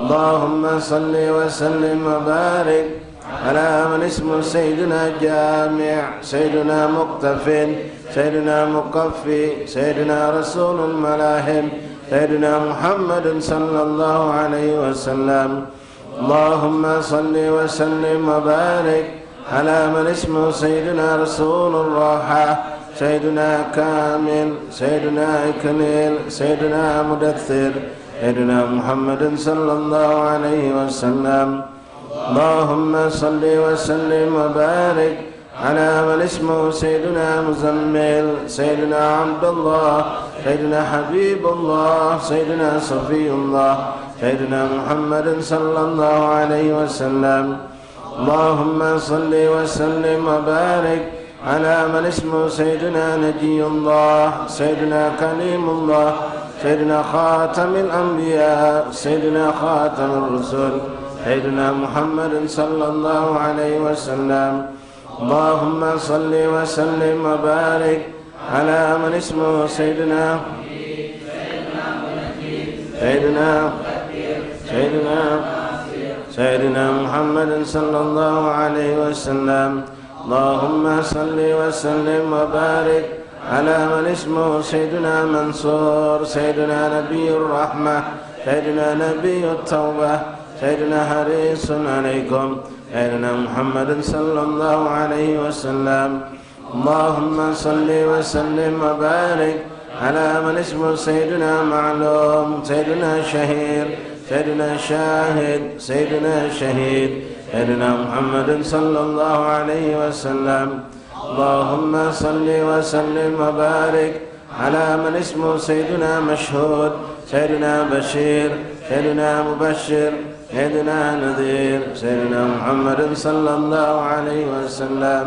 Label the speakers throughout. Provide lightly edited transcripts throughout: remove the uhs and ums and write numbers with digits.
Speaker 1: اللهم صل وسلم وبارك على من اسمه سيدنا جامع، سيدنا مقتف، سيدنا مقفي، سيدنا رسول الملاهم، سيدنا محمد صلى الله عليه وسلم. اللهم صل وسلم وبارك على من اسمه سيدنا رسول الراحة، سيدنا كامل، سيدنا إكليل، سيدنا مدثر، سيدنا محمد صلى الله عليه وسلم. اللهم صل وسلم وبارك على من اسمه سيدنا مزمل، سيدنا عبد الله، سيدنا حبيب الله، سيدنا صفي الله، سيدنا محمد صلى الله عليه وسلم. اللهم صل وسلم وبارك على من اسمه سيدنا نجي الله، سيدنا كليم الله، سيدنا خاتم الأنبياء، سيدنا خاتم الرسل، سيدنا محمد صلى الله عليه وسلم. اللهم صل وسلم وبارك على من اسمه سيدنا محمد صلى الله عليه وسلم. اللهم صل وسلم وبارك على من اسمه سيدنا منصور، سيدنا نبي الرحمة، سيدنا نبي التوبة، سيدنا حريص عليكم، سيدنا محمد صلى الله عليه وسلم. اللهم صل وسلم وبارك على من اسمه سيدنا معلوم، سيدنا شهير، سيدنا شاهد، سيدنا شهيد، سيدنا محمد صلى الله عليه وسلم. اللهم صل وسلم وبارك على من اسمه سيدنا مشهود، سيدنا بشير، سيدنا مبشر، سيدنا نذير، سيدنا محمد صلى الله عليه وسلم.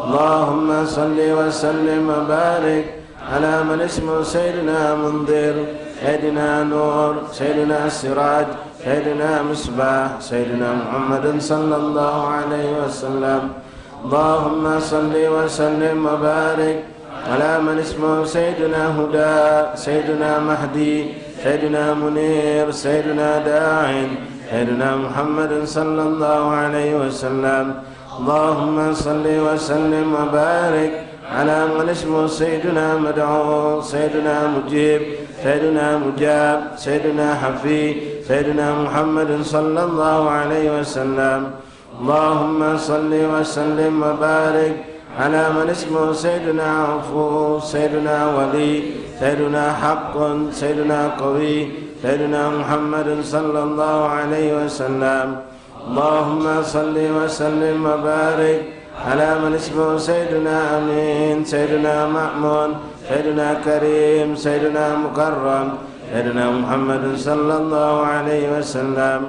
Speaker 1: اللهم صل وسلم وبارك على من اسمه سيدنا منذر، سيدنا نور، سيدنا سراج، سيدنا مصباح، سيدنا محمد صلى الله عليه وسلم. اللهم صل وسلم وبارك على من اسمه سيدنا هدى، سيدنا مهدي، سيدنا منير، سيدنا داعٍ، سيدنا محمد صلى الله عليه وسلم. اللهم صل وسلم وبارك على من اسمه سيدنا مدعو، سيدنا مجيب، سيدنا مجاب، سيدنا حفي، سيدنا محمد صلى الله عليه وسلم. اللهم صل وسلم وبارك على من اسمه سيدنا عفو، سيدنا ولي، سيدنا حق، سيدنا قوي، سيدنا محمد صلى الله عليه وسلم. اللهم صل وسلم وبارك على من اسمه سيدنا أمين، سيدنا مأمون، سيدنا كريم، سيدنا مكرم، سيدنا محمد صلى الله عليه وسلم.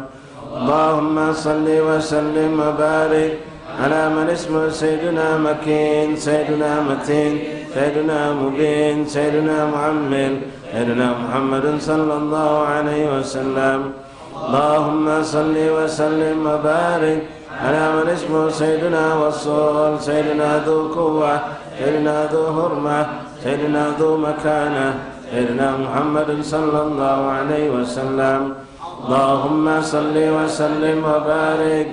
Speaker 1: اللهم صل وسلم وبارك على من اسمه سيدنا مكين، سيدنا متين، سيدنا مبين، سيدنا معمل، سيدنا محمد صلى الله عليه وسلم. اللهم صل وسلم وبارك على من اسمه سيدنا وصول، سيدنا ذو قوة، سيدنا ذو حرمة، سيدنا ذو مكانة، سيدنا محمد صلى الله عليه وسلم. اللهم صل وسلم وبارك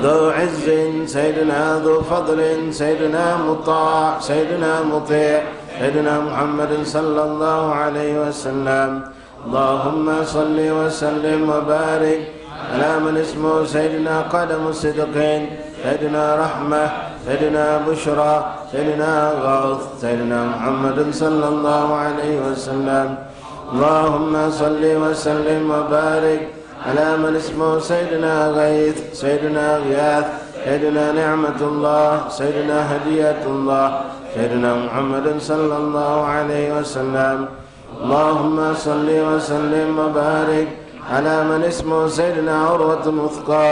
Speaker 1: ذو عز، سيدنا ذو فضل، سيدنا مطاع، سيدنا مطيع، سيدنا محمد صلى الله عليه وسلم. اللهم صل وسلم وبارك على من اسمه سيدنا قدم صدق، سيدنا رحمة، سيدنا بشرى، سيدنا غوث، سيدنا محمد صلى الله عليه وسلم. اللهم صل وسلم وبارك على من اسمه سيدنا غيث، سيدنا غياث، سيدنا نعمة الله، سيدنا هدية الله، سيدنا محمد صلى الله عليه وسلم. اللهم صل وسلم وبارك على من اسمه سيدنا عروة مثقى،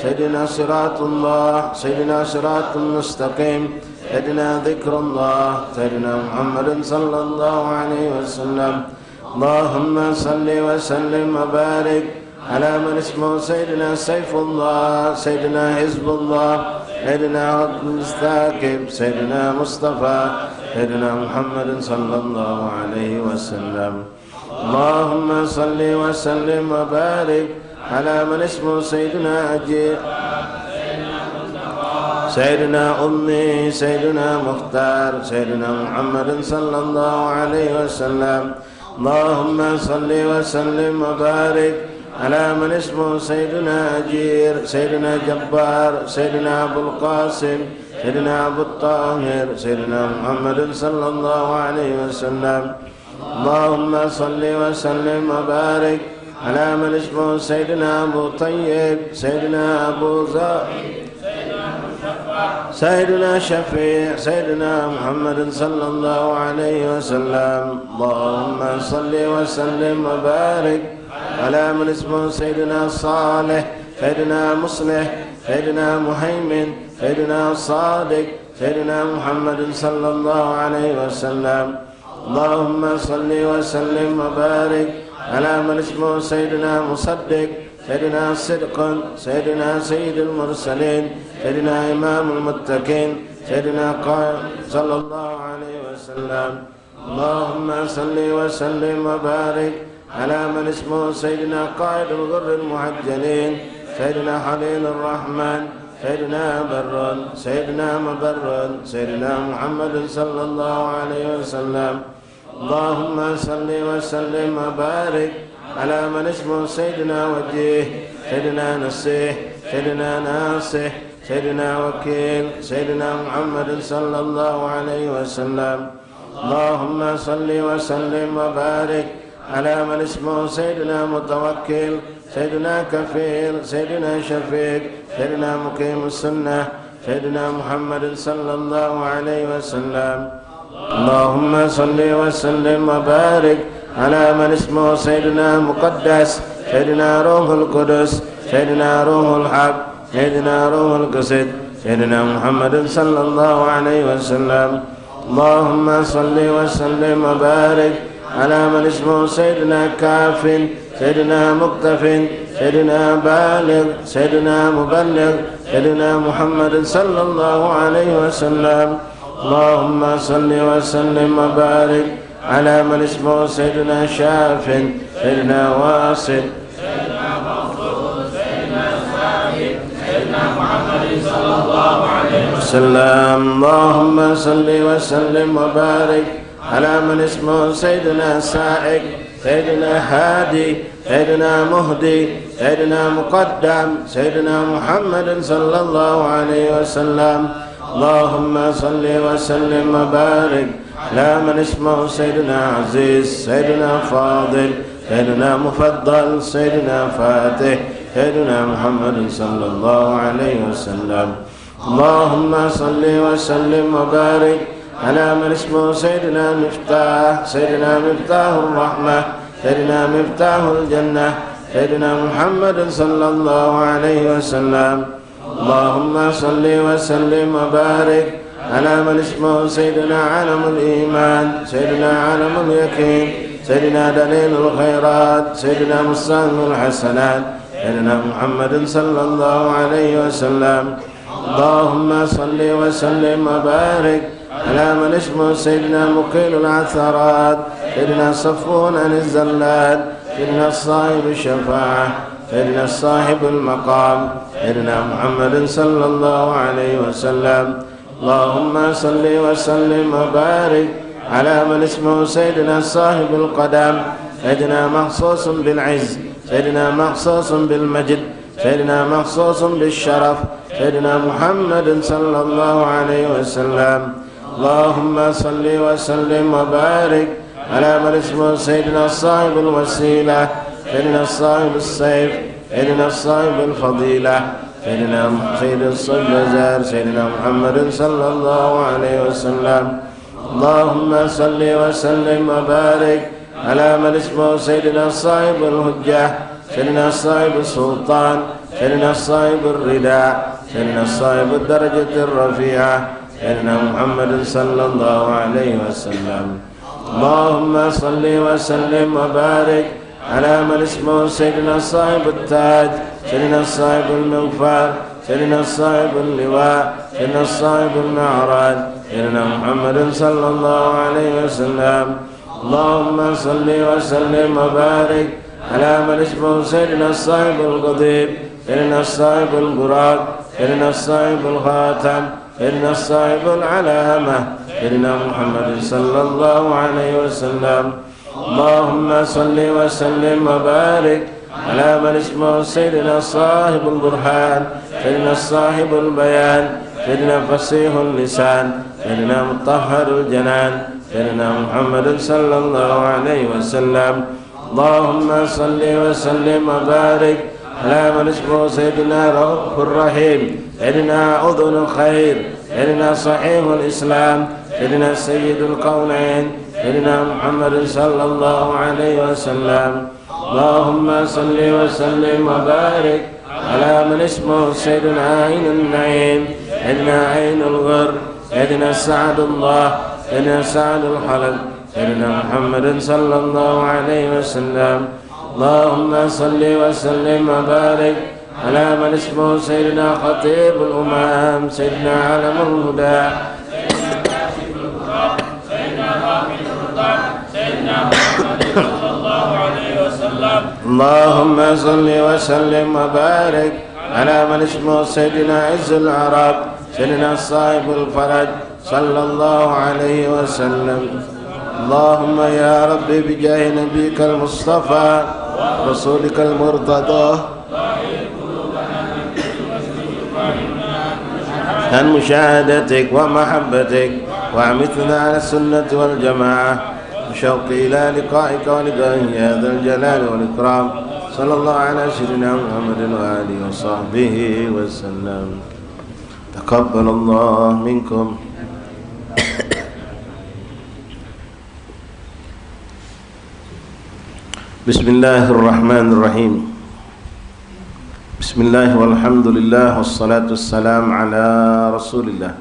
Speaker 1: سيدنا صراط الله، سيدنا صراط مستقيم، سيدنا ذكر الله، سيدنا محمد صلى الله عليه وسلم. اللهم صل وسلم وبارك على من اسمه سيدنا سيف الله، سيدنا حزب الله، سيدنا عبد المستاكب، سيدنا مصطفى، سيدنا محمد صلى الله عليه وسلم. اللهم صل وسلم وبارك على من اسمه سيدنا أجير سيدنا أمي سيدنا مختار سيدنا محمد صلى الله عليه وسلم. اللهم صل وسلم وبارك على من اسمه سيدنا أجير سيدنا جبار سيدنا أبو القاسم سيدنا أبو الطاهر سيدنا محمد صلى الله عليه وسلم. اللهم صل وسلم وبارك على من اسمه سيدنا أبو طيب سيدنا أبو زار سيدنا شفيع سيدنا محمد صلى الله عليه وسلم. اللهم صل وسلم وبارك على من اسمه سيدنا صالح سيدنا مصلح سيدنا مهيمن سيدنا صادق سيدنا محمد صلى الله عليه وسلم. اللهم صل وسلم وبارك على من اسمه سيدنا مصدق سيدنا صدق سيدنا سيد المرسلين سيدنا إمام المتقين سيدنا قائد صلى الله عليه وسلم. اللهم صل وسلم وبارك على من اسمه سيدنا قائد الغر المحجلين سيدنا خليل الرحمن سيدنا بر سيدنا مبر سيدنا محمد صلى الله عليه وسلم. اللهم صل وسلم وبارك على من اسمه سيدنا وجيه سيدنا نسيح سيدنا ناصح سيدنا وكيل سيدنا محمد صلى الله عليه وسلم. اللهم صل وسلم وبارك على من اسمه سيدنا متوكل سيدنا كفيل سيدنا شفيق سيدنا مقيم السنة سيدنا محمد صلى الله عليه وسلم. اللهم صل وسلم وبارك على من اسمه سيدنا مقدس سيدنا روح القدس سيدنا روح الحق سيدنا روح القسد سيدنا محمد صلى الله عليه وسلم. اللهم صل وسلم وبارك على من اسمه سيدنا كاف سيدنا مكتف سيدنا بالغ سيدنا مبلغ سيدنا محمد صلى الله عليه وسلم. اللهم صل وسلم وبارك على من اسمه سيدنا شاف سيدنا واصل سيدنا مقصود سيدنا سعيد سيدنا محمد صلى الله عليه وسلم. اللهم صل وسلم وبارك على من اسمه سيدنا سائق سيدنا هادي سيدنا مهدي سيدنا مقدم سيدنا محمد صلى الله عليه وسلم. اللهم صل وسلم وبارك على من اسمه سيدنا عزيز سيدنا فاضل سيدنا مفضل سيدنا فاتح سيدنا محمد صلى الله عليه وسلم. اللهم صل وسلم وبارك على من اسمه سيدنا مفتاح سيدنا مفتاح الرحمة سيدنا مفتاح الجنة سيدنا محمد صلى الله عليه وسلم. اللهم صل وسلم وبارك على من اسمه سيدنا عالم الإيمان سيدنا عالم اليقين سيدنا دليل الخيرات سيدنا مستهم الحسنات سيدنا محمد صلى الله عليه وسلم. اللهم صل وسلم وبارك على من اسمه سيدنا مقيل العثرات سيدنا صفون عن الزلات سيدنا صاحب الشفاعة سيدنا صاحب المقام سيدنا محمد صلى الله عليه وسلم. اللهم صل وسلم وبارك على من اسمه سيدنا صاحب القدم سيدنا مخصوص بالعز سيدنا مخصوص بالمجد سيدنا مخصوص بالشرف سيدنا محمد صلى الله عليه وسلم. اللهم صل وسلم وبارك على من اسمه سيدنا صاحب الوسيلة سيدنا صاحب السيف سيدنا صاحب الفضيلة سيدنا سيد الصبزار سيدنا محمد صلى الله عليه وسلم. اللهم صل وسلم وبارك على من اسمه سيدنا صاحب الهجة سيدنا صاحب السلطان سيدنا صاحب الرداء سيدنا صاحب الدرجة الرفيعة سيدنا محمد صلى الله عليه وسلم. اللهم صل وسلم وبارك على من اسمه سيدنا صاحب التاج سيدنا صاحب المغفر سيدنا صاحب اللواء سيدنا صاحب المعراج سيدنا محمد صلى الله عليه وسلم. اللهم صل وسلم وبارك على من اسمه سيدنا الصاحب القضيب سيدنا الصاحب البراق سيدنا الصاحب الخاتم سيدنا الصاحب العلامة سيدنا محمد صلى الله عليه وسلم. اللهم صل وسلم وبارك على من اسمه سيدنا صاحب البرهان سيدنا صاحب البيان سيدنا فصيح اللسان سيدنا مطهر الجنان سيدنا محمد صلى الله عليه وسلم. اللهم صل وسلم وبارك على من اسمه سيدنا رؤوف الرحيم سيدنا أذن الخير سيدنا صحيح الإسلام سيدنا سيد الكونين سيدنا محمد صلى الله عليه وسلم. اللهم صل وسلم وبارك على من اسمه سيدنا عين النعيم سيدنا عين الغر سيدنا سعد الله سيدنا سعد الحلق سيدنا محمد صلى الله عليه وسلم. اللهم صل وسلم وبارك على من اسمه سيدنا خطيب الأمام سيدنا علم الهدى سيدنا حامد الرضا سيدنا محمد صلى الله عليه وسلم. اللهم صل وسلم وبارك على من اسمه سيدنا عز العرب سيدنا صاحب الفرج صلى الله عليه وسلم. اللهم يا ربي بجاه نبيك المصطفى رسولك المرتضى عن مشاهدتك ومحبتك وأعمتنا على السنة والجماعة بشوق إلى لقائك ولقائه يا ذا الجلال والإكرام. صلى الله على سيدنا محمد وآله وصحبه وسلم. تقبل الله منكم. بسم الله الرحمن الرحيم. بسم الله والحمد لله والصلاة والسلام على رسول الله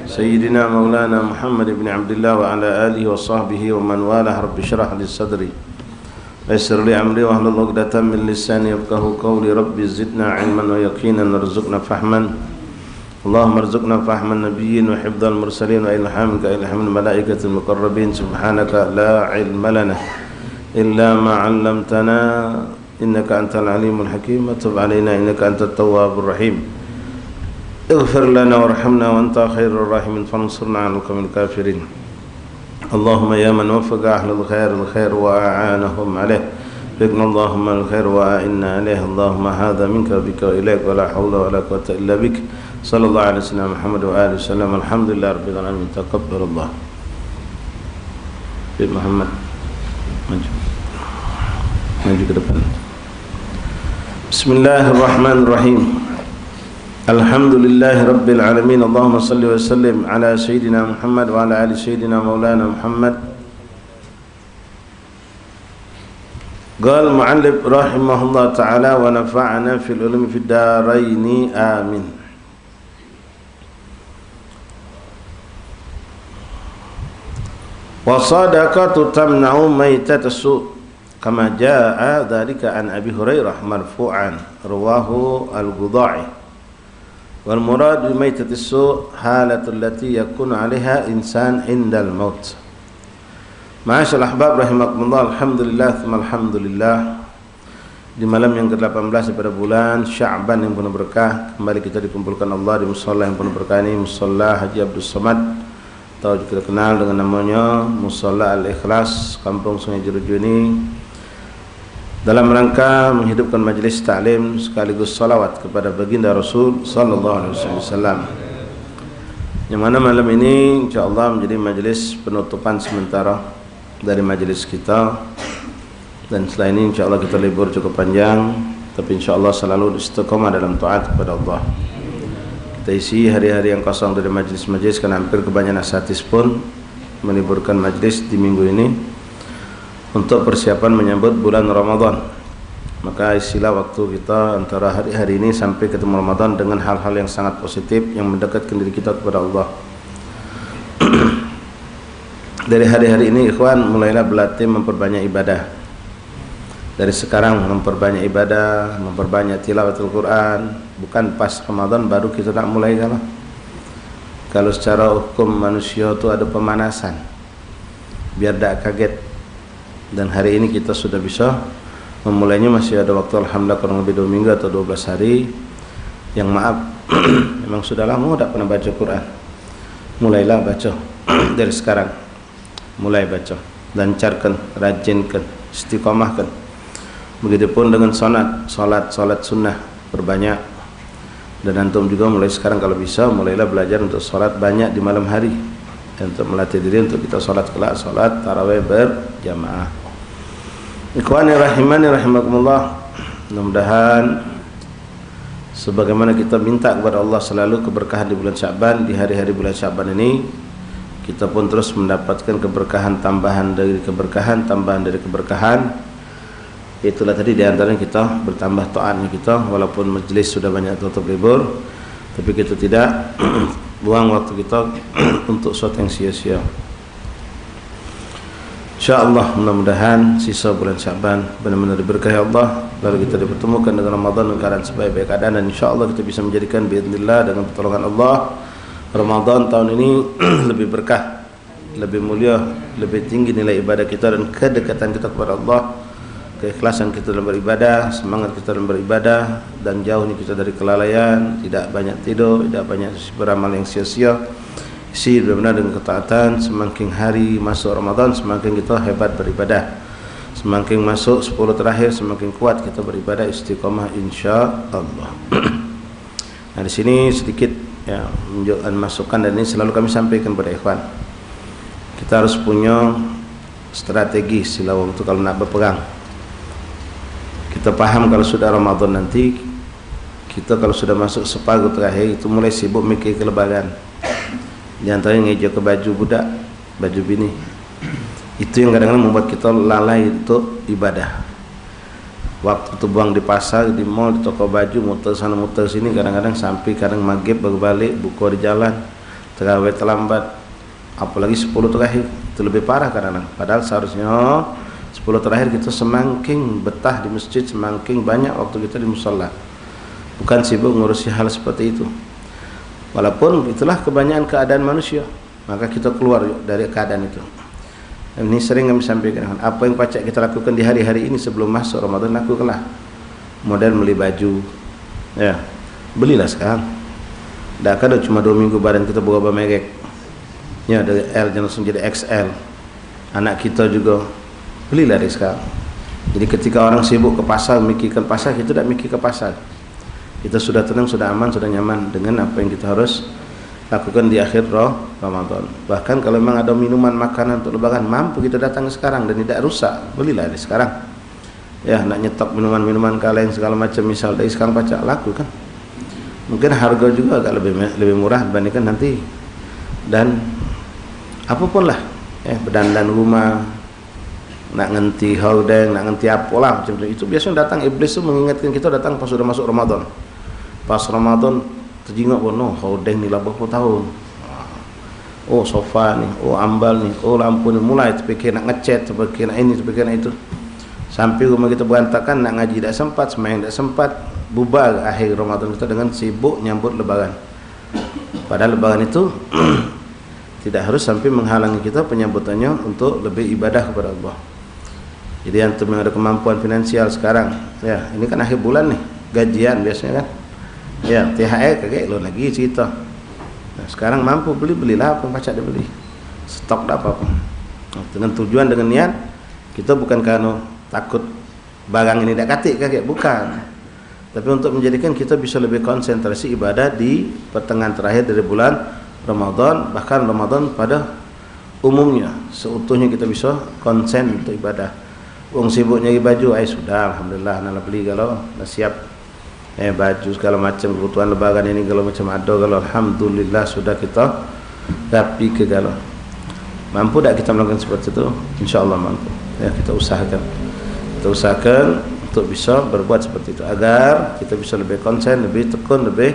Speaker 1: سيدنا مولانا محمد بن عبد الله وعلى آله وصحبه ومن والاه. رب اشرح لي صدري ويسر لي أمري واحلل عقدة من لساني يفقهوا قولي. رب زدنا علما ويقينا وارزقنا فهما. اللهم ارزقنا فهم النبيين وحفظ المرسلين وإلهامك إلهام الملائكة المقربين. سبحانك لا علم لنا إلا ما علمتنا إنك أنت العليم الحكيم. وتب علينا إنك أنت التواب الرحيم. اغفر لنا وارحمنا وأنت خير الراحمين فانصرنا على القوم الكافرين. اللهم يا من وفق أهل الخير وأعانهم عليه فقنا اللهم الخير وأعنا عليه. اللهم هذا منك بك وإليك ولا حول ولا قوة إلا بك. صلى الله على سيدنا محمد وآله وسلم. الحمد لله رب العالمين. تقبل الله. محمد maju ke depan. Bismillahirrahmanirrahim. Alhamdulillahi rabbil alamin. Allahumma salli wa sallim ala sayyidina Muhammad wa ala ali sayyidina maulana Muhammad. Qala al-mu'allif rahimahullah ta'ala wa nafa'ana fil ulumi fid daraini amin. Wa sadaqatu tamna'u maytat as-su' kama jaa'a dzalika an Abi Hurairah marfu'an rawahu al-Ghudai. Wal murad bi maytati as-su' halatul lati yakunu 'alaiha insan indal maut. Ma'asyal ahbab rahimakumullah. Alhamdulillah tsumma alhamdulillah. Di malam yang ke-18 pada bulan Sya'ban yang penuh berkah, kembali kita dikumpulkan Allah di musalla yang penuh berkah ini, Musalla Haji Abdul Somad, atau juga kenal dengan namanya Musalla Al-Ikhlas, Kampung Sungai Jeruju ini, dalam rangka menghidupkan majelis ta'lim sekaligus salawat kepada baginda Rasul sallallahu alaihi wasallam. Yang mana malam ini insyaallah menjadi majelis penutupan sementara dari majelis kita. Dan setelah ini insyaallah kita libur cukup panjang, tapi insyaallah selalu istiqomah dalam taat kepada Allah. Kita isi hari-hari yang kosong dari majelis-majelis, karena hampir kebanyakan asatidz pun meliburkan majelis di minggu ini untuk persiapan menyambut bulan Ramadan. Maka isilah waktu kita antara hari-hari ini sampai ketemu Ramadan dengan hal-hal yang sangat positif yang mendekatkan diri kita kepada Allah. Dari hari-hari ini ikhwan mulailah berlatih memperbanyak ibadah. Dari sekarang memperbanyak ibadah, memperbanyak tilawatul Quran. Bukan pas Ramadan baru kita nak mulai kalau secara hukum manusia itu ada pemanasan. biar tidak kaget. Dan hari ini kita sudah bisa memulainya, masih ada waktu alhamdulillah kurang lebih 2 minggu atau 12 hari. Yang maaf memang sudah lama tidak pernah baca Quran. Mulailah baca dari sekarang. Mulai baca, lancarkan, rajinkan, istiqomahkan. Begitupun dengan salat sunnah perbanyak. Dan antum juga mulai sekarang kalau bisa mulailah belajar untuk salat banyak di malam hari, dan untuk melatih diri untuk kita salat kelak, salat tarawih berjamaah. Ikhwani rahimani rahimakumullah. Mudah-mudahan sebagaimana kita minta kepada Allah selalu keberkahan di bulan Sya'ban, di hari-hari bulan Sya'ban ini kita pun terus mendapatkan keberkahan tambahan dari keberkahan, tambahan dari keberkahan. Itulah tadi diantaranya kita bertambah taatnya kita, walaupun majlis sudah banyak tutup libur, tapi kita tidak buang waktu kita untuk sesuatu yang sia-sia. InsyaAllah mudah-mudahan sisa bulan Sya'ban benar-benar diberkahi Allah, lalu kita dipertemukan dengan Ramadan dengan keadaan sebaik-baik keadaan, dan insyaAllah kita bisa menjadikan biidznillah dengan pertolongan Allah Ramadan tahun ini lebih berkah, lebih mulia, lebih tinggi nilai ibadah kita dan kedekatan kita kepada Allah, keikhlasan kita dalam beribadah, semangat kita dalam beribadah, dan jauhnya kita dari kelalaian, tidak banyak tidur, tidak banyak beramal yang sia-sia. Isi benar-benar dengan ketaatan. Semakin hari masuk Ramadan semakin kita hebat beribadah, semakin masuk 10 terakhir semakin kuat kita beribadah istiqomah insyaallah. Nah di sini sedikit ya menunjukkan masukan, dan ini selalu kami sampaikan kepada ikhwan. Kita harus punya strategi sila waktu kalau nak berperang. Kita paham kalau sudah Ramadan nanti, kita kalau sudah masuk separuh terakhir itu mulai sibuk mikir ke lebaran. Di antaranya ngeja ke baju budak, baju bini. Itu yang kadang-kadang membuat kita lalai untuk ibadah. Waktu itu buang di pasar, di mall, di toko baju, muter sana muter sini, kadang-kadang sampai kadang maghrib baru balik, buka di jalan, tarawih terlambat. Apalagi 10 terakhir itu lebih parah kadang-kadang. Padahal seharusnya 10 terakhir kita semakin betah di masjid, semakin banyak waktu kita di musholla, bukan sibuk ngurusi hal seperti itu. Walaupun itulah kebanyakan keadaan manusia, maka kita keluar dari keadaan itu. Dan ini sering kami sampaikan, apa yang pacak kita lakukan di hari-hari ini sebelum masuk Ramadan, lakukanlah. Model beli baju, ya belilah sekarang. Tidak ada cuma 2 minggu badan kita berubah merek, ya dari L langsung jadi XL. Anak kita juga belilah dari sekarang. Jadi ketika orang sibuk ke pasar, mikirkan pasar, kita tidak mikir ke pasar. Kita sudah tenang, sudah aman, sudah nyaman dengan apa yang kita harus lakukan di akhir Ramadan. Bahkan kalau memang ada minuman, makanan untuk lebaran, mampu kita datang sekarang dan tidak rusak, belilah dari sekarang. Ya, nak nyetok minuman-minuman kaleng segala macam misal dari sekarang pacak laku kan. Mungkin harga juga agak lebih murah dibandingkan nanti. Dan apapun lah, berdandan rumah, nak ngenti hordeng, nak ngenti apalah macam itu. Biasanya datang iblis itu mengingatkan kita datang pas sudah masuk Ramadan. Pas Ramadan terjingak pun, oh hordeng ni lah berapa tahun, oh sofa ni, oh ambal ni, oh lampu ni, mulai terfikir nak ngecat, terfikir nak ini, terfikir nak itu, sampai rumah kita berantakan, nak ngaji tak sempat, sembahyang tak sempat, bubar akhir Ramadan kita dengan sibuk nyambut lebaran. Padahal lebaran itu tidak harus sampai menghalangi kita penyambutannya untuk lebih ibadah kepada Allah. Jadi antum yang ada kemampuan finansial sekarang, ya ini kan akhir bulan nih, gajian biasanya kan, ya THR kakek lo lagi cerita. Nah, sekarang mampu belilah apa yang pacak dia beli, stok dah apa-apa. Nah, dengan tujuan, dengan niat, kita bukan karena takut barang ini tak katik kakek, bukan, tapi untuk menjadikan kita bisa lebih konsentrasi ibadah di pertengahan terakhir dari bulan Ramadan, bahkan Ramadan pada umumnya seutuhnya kita bisa konsen untuk ibadah. Wong sibuk nyari baju, sudah alhamdulillah nak beli kalau dah siap baju segala macam kebutuhan lebaran ini kalau macam ada, kalau alhamdulillah sudah kita rapi ke kalau mampu tak kita melakukan seperti itu, insyaallah mampu. Ya kita usahakan untuk bisa berbuat seperti itu agar kita bisa lebih konsen, lebih tekun, lebih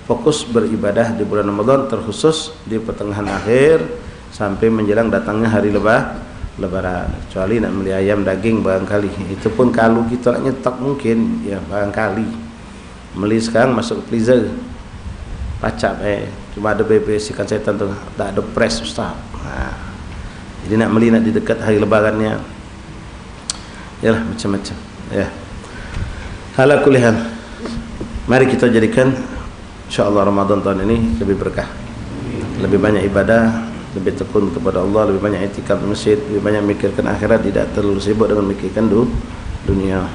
Speaker 1: fokus beribadah di bulan Ramadan, terkhusus di pertengahan akhir sampai menjelang datangnya hari lebaran. Kecuali nak beli ayam daging barangkali, itu pun kalau kita nak nyetok mungkin ya barangkali beli sekarang masuk freezer pacak cuma ada BBS ikan setan tu, tak ada press ustaz. Nah, Jadi nak beli nak di dekat hari lebarannya. Yalah macam-macam. Ya. Ala kulli hal. Mari kita jadikan insyaallah Ramadan tahun ini lebih berkah. Lebih banyak ibadah, lebih tekun kepada Allah, lebih banyak i'tikaf di masjid, lebih banyak mikirkan akhirat, tidak terlalu sibuk dengan mikirkan dunia.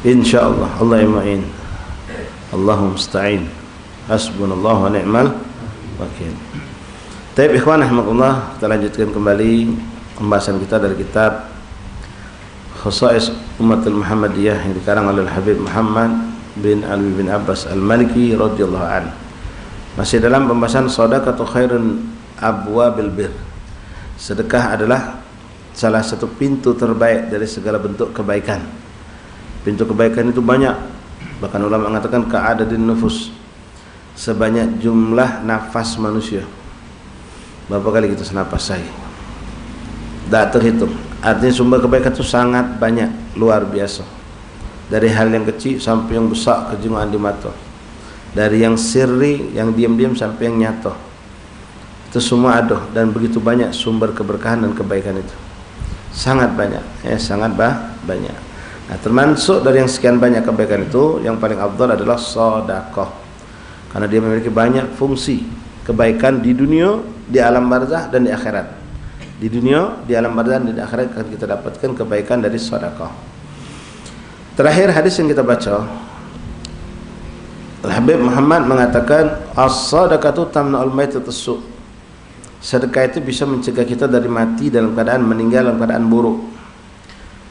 Speaker 1: Insyaallah Allah yang ma'in. Allahumma musta'in. Hasbunallahu wa ni'mal wakil. Baik ikhwan rahimakumullah, kita lanjutkan kembali pembahasan kita dari kitab Khosais Ummatul Muhammadiyah yang dikarang oleh Habib Muhammad bin Ali bin Abbas Al-Maliki radhiyallahu anhu. Masih dalam pembahasan shadaqatu khairun abwabil bir. Sedekah adalah salah satu pintu terbaik dari segala bentuk kebaikan. Pintu kebaikan itu banyak. Bahkan ulama mengatakan ka'adadin nufus, sebanyak jumlah nafas manusia. Berapa kali kita senapas saya? Tak terhitung. Artinya sumber kebaikan itu sangat banyak, luar biasa. Dari hal yang kecil sampai yang besar, kejenguan di mata. Dari yang sirri, yang diam-diam sampai yang nyata. Itu semua ada, dan begitu banyak sumber keberkahan dan kebaikan itu. Sangat banyak, sangat banyak. Nah, termasuk dari yang sekian banyak kebaikan itu, yang paling afdal adalah sedekah. Karena dia memiliki banyak fungsi kebaikan di dunia, di alam barzah dan di akhirat. Di dunia, di alam barzah dan di akhirat akan kita dapatkan kebaikan dari sedekah. Terakhir hadis yang kita baca, Al-Habib Muhammad mengatakan as-sadaqatu tamna'ul maitatus su'. Sedekah itu bisa mencegah kita dari mati dalam keadaan meninggal dalam keadaan buruk.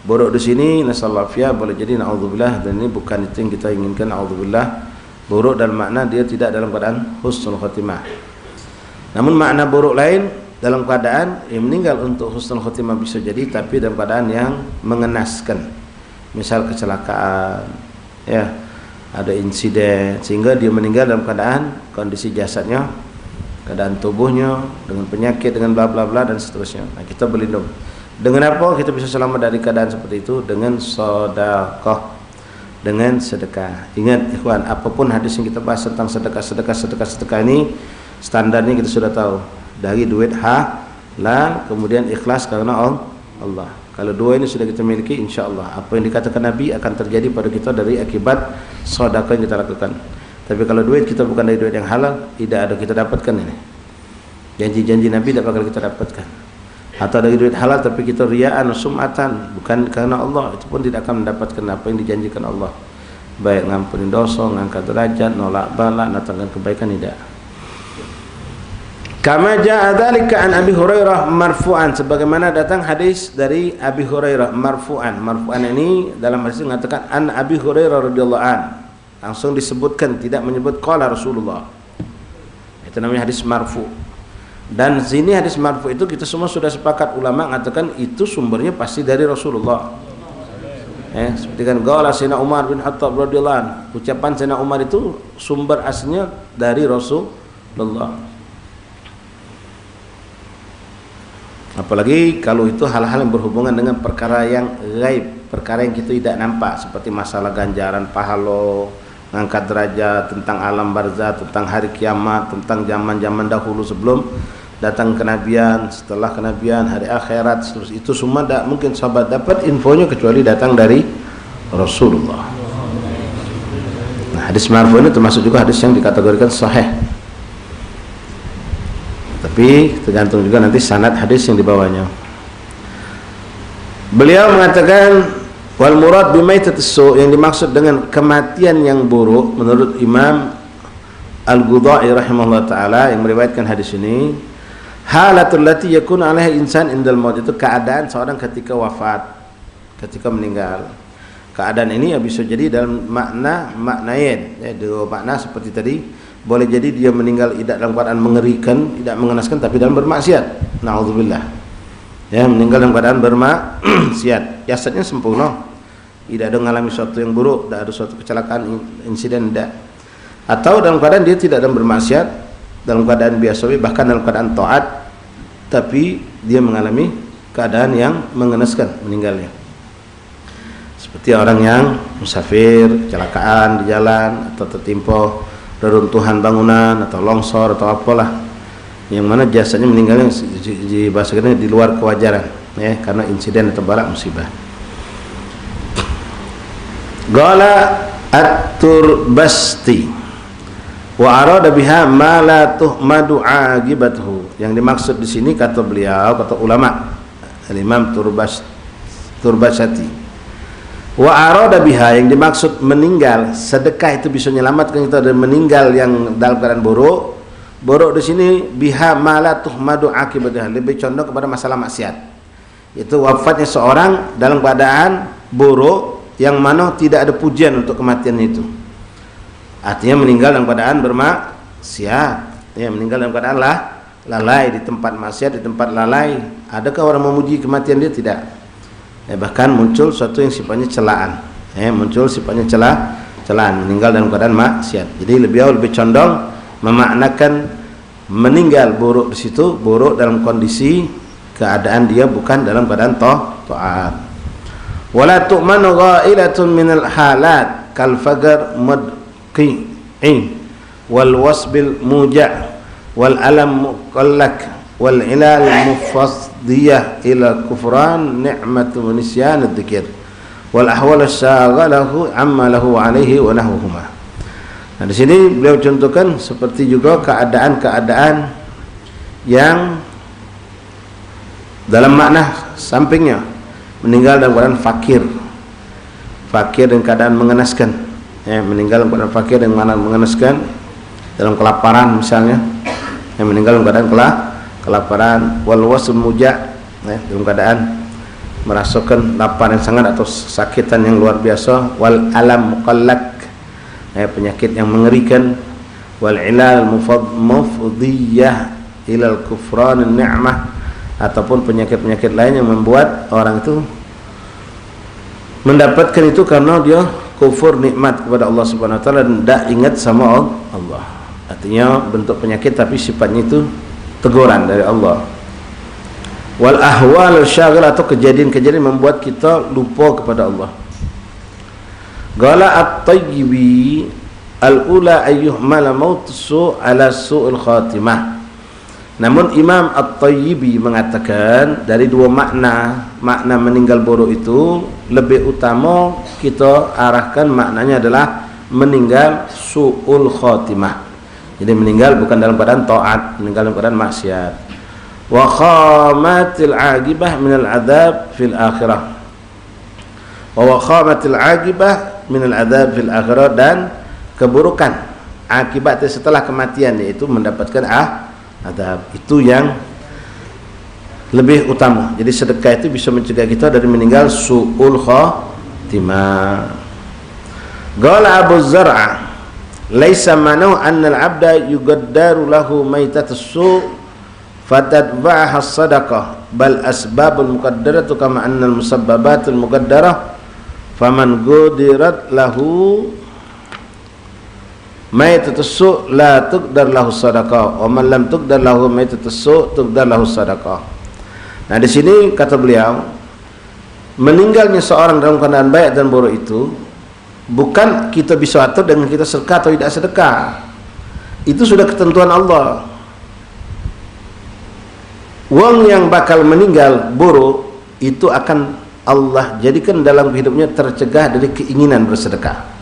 Speaker 1: Buruk di sini nasallahu fiya, boleh jadi naudzubillah, dan ini bukan itu yang kita inginkan, naudzubillah. Buruk dalam makna dia tidak dalam keadaan husnul khotimah. Namun makna buruk lain dalam keadaan meninggal untuk husnul khotimah bisa jadi, tapi dalam keadaan yang mengenaskan. Misal kecelakaan, ya, ada insiden sehingga dia meninggal dalam keadaan kondisi jasadnya, keadaan tubuhnya dengan penyakit, dengan bla bla bla dan seterusnya. Nah, kita berlindung. Dengan apa kita bisa selamat dari keadaan seperti itu? Dengan sedekah, dengan sedekah. Ingat ikhwan, apapun hadis yang kita bahas tentang sedekah ini standarnya kita sudah tahu. Dari duit halal, kemudian ikhlas karena Allah. Kalau dua ini sudah kita miliki, insya Allah apa yang dikatakan Nabi akan terjadi pada kita dari akibat sedekah yang kita lakukan. Tapi kalau duit kita bukan dari duit yang halal, tidak ada kita dapatkan ini. Janji-janji Nabi tidak bakal kita dapatkan. Atau dari duit halal tapi kita riya'an, sum'atan, bukan karena Allah, itu pun tidak akan mendapatkan apa yang dijanjikan Allah. Baik ngampunin dosa, ngangkat derajat, nolak bala, datangkan kebaikan, tidak. Kama ja'a dzalika an Abi Hurairah marfu'an, sebagaimana datang hadis dari Abi Hurairah marfu'an. Marfu'an ini dalam hadis mengatakan an Abi Hurairah radhiyallahu an. Langsung disebutkan, tidak menyebut qala Rasulullah. Itu namanya hadis marfu'. Dan sini hadis marfu' itu kita semua sudah sepakat, ulama mengatakan itu sumbernya pasti dari Rasulullah. Seperti kan qala Sayyidina Umar bin Khattab radhiyallahu an. Ucapan Sayyidina Umar itu sumber aslinya dari Rasulullah. Apalagi kalau itu hal-hal yang berhubungan dengan perkara yang gaib, perkara yang kita tidak nampak, seperti masalah ganjaran pahala, ngangkat derajat, tentang alam barzah, tentang hari kiamat, tentang zaman-zaman dahulu sebelum datang kenabian, setelah kenabian, hari akhirat, terus itu semua tidak mungkin sahabat dapat infonya kecuali datang dari Rasulullah. Nah, hadis marfu ini termasuk juga hadis yang dikategorikan sahih. Tapi tergantung juga nanti sanad hadis yang dibawanya. Beliau mengatakan wal murad bimaitatis su', yang dimaksud dengan kematian yang buruk menurut Imam Al-Ghudai rahimahullah taala yang meriwayatkan hadis ini, halatul lati yakunu 'alaiha insan indal maut, itu keadaan seorang ketika wafat, ketika meninggal. Keadaan ini ya bisa jadi dalam maknain, ya, dua makna seperti tadi. Boleh jadi dia meninggal tidak dalam keadaan mengerikan, tidak mengenaskan, tapi dalam bermaksiat. Na'udzubillah. Ya, meninggal dalam keadaan bermaksiat. Jasadnya sempurna. Tidak ada mengalami sesuatu yang buruk, tidak ada suatu kecelakaan, insiden, tidak. Atau dalam keadaan dia tidak dalam bermaksiat, dalam keadaan biasa, bahkan dalam keadaan taat, tapi dia mengalami keadaan yang mengenaskan, meninggalnya. Seperti orang yang musafir, kecelakaan di jalan, atau tertimpa reruntuhan bangunan atau longsor atau apalah, yang mana jasanya meninggalnya di bahasa kita di luar kewajaran, ya, karena insiden atau bala musibah. Qala at-Turbasti wa arada biha ma la tuhmadu aqibatuhu. Yang dimaksud di sini kata beliau, kata ulama Al-Imam Turbasati, wa arada biha, yang dimaksud meninggal sedekah itu bisa menyelamatkan kita dari meninggal yang dalam keadaan buruk. Buruk di sini biha ma la tuhmadu aqibatuha, lebih condong kepada masalah maksiat. Itu wafatnya seorang dalam keadaan buruk yang mana tidak ada pujian untuk kematian itu. Artinya meninggal dalam keadaan bermaksiat, ya, meninggal dalam keadaan lalai di tempat maksiat, di tempat lalai. Adakah orang memuji kematian dia? Tidak. Ya, bahkan muncul suatu yang sifatnya celaan, ya, muncul sifatnya celaan, meninggal dalam keadaan maksiat. Jadi lebih condong memaknakan meninggal buruk di situ, buruk dalam kondisi keadaan dia bukan dalam keadaan taat. Wala tu'manu ghailatun minal halat kal fagar mudqi'in wal wasbil muja' wal alam muqallak wal ilal mufaddiyah ila kufran ni'matu nisyan ad-dzikr wal ahwal syaghalahu amma lahu alaihi wa nahwuhuma. Nah, di sini beliau contohkan seperti juga keadaan-keadaan yang dalam makna sampingnya, meninggal dalam keadaan fakir dan keadaan mengenaskan, ya, meninggal dalam keadaan fakir dan mengenaskan, dalam kelaparan misalnya, yang meninggal dalam keadaan kelaparan, wal wasl muja', ya, dalam keadaan merasakan lapar yang sangat atau sakitan yang luar biasa, wal alam muqallak, ya, penyakit yang mengerikan, wal ilal mufdiyah ilal kufran ni'mah, ataupun penyakit-penyakit lain yang membuat orang itu mendapatkan itu karena dia kufur nikmat kepada Allah Subhanahu wa taala dan tidak ingat sama Allah. Artinya bentuk penyakit tapi sifatnya itu teguran dari Allah. Wal ahwal syagil, atau kejadian-kejadian membuat kita lupa kepada Allah. Qala at-Tayyibi al-ula ayyuhmala mautu ala su'ul khatimah. Namun Imam At-Tayyibi mengatakan dari dua makna meninggal buruk itu lebih utama kita arahkan maknanya adalah meninggal su'ul khatimah. Jadi meninggal bukan dalam keadaan taat, meninggal dalam keadaan maksiat. Wa khamatil aqibah minal adzab fil akhirah. Wa khamatil aqibah minal adzab fil akhirah, dan keburukan akibat setelah kematian, yaitu mendapatkan adab. Itu yang lebih utama. Jadi sedekah itu bisa mencegah kita dari meninggal su'ul khatimah. Qala Abu Zar'a, laisa manu anna al-'abda yuqaddaru lahu maitatus su' fatadba'aha as-sadaqah, bal asbabul muqaddaratu kama anna al-musabbabatul muqaddarah, faman qudirat lahu maitatus su' la tuqdar lahu sadaqah wa man lam tuqdar lahu maitatus su' tuqdar lahu sadaqah. Nah, di sini kata beliau, meninggalnya seorang dalam keadaan baik dan buruk itu bukan kita bisa atur dengan kita sedekah atau tidak sedekah. Itu sudah ketentuan Allah. Wong yang bakal meninggal buruk itu akan Allah jadikan dalam hidupnya tercegah dari keinginan bersedekah.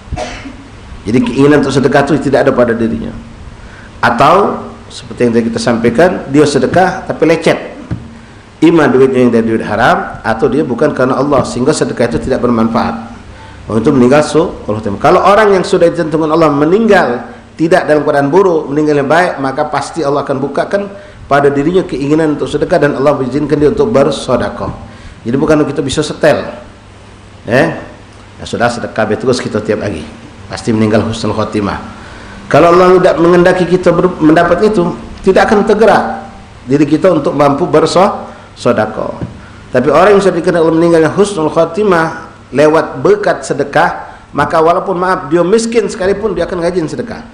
Speaker 1: Jadi keinginan untuk sedekah itu tidak ada pada dirinya. Atau seperti yang tadi kita sampaikan, dia sedekah tapi lecet. Ima duitnya yang dari duit haram, atau dia bukan karena Allah, sehingga sedekah itu tidak bermanfaat. Untuk meninggal kalau orang yang sudah ditentukan Allah meninggal tidak dalam keadaan buruk, meninggal yang baik, maka pasti Allah akan bukakan pada dirinya keinginan untuk sedekah, dan Allah mengizinkan dia untuk bersedekah. Jadi bukan kita bisa setel, ya sudah sedekah terus kita tiap pagi, pasti meninggal husnul khotimah. Kalau Allah tidak mengendaki kita mendapat itu, tidak akan tergerak diri kita untuk mampu bersedekah. Tapi orang yang sudah dikenal Allah meninggalnya husnul khotimah lewat berkat sedekah, maka walaupun maaf dia miskin sekalipun dia akan rajin sedekah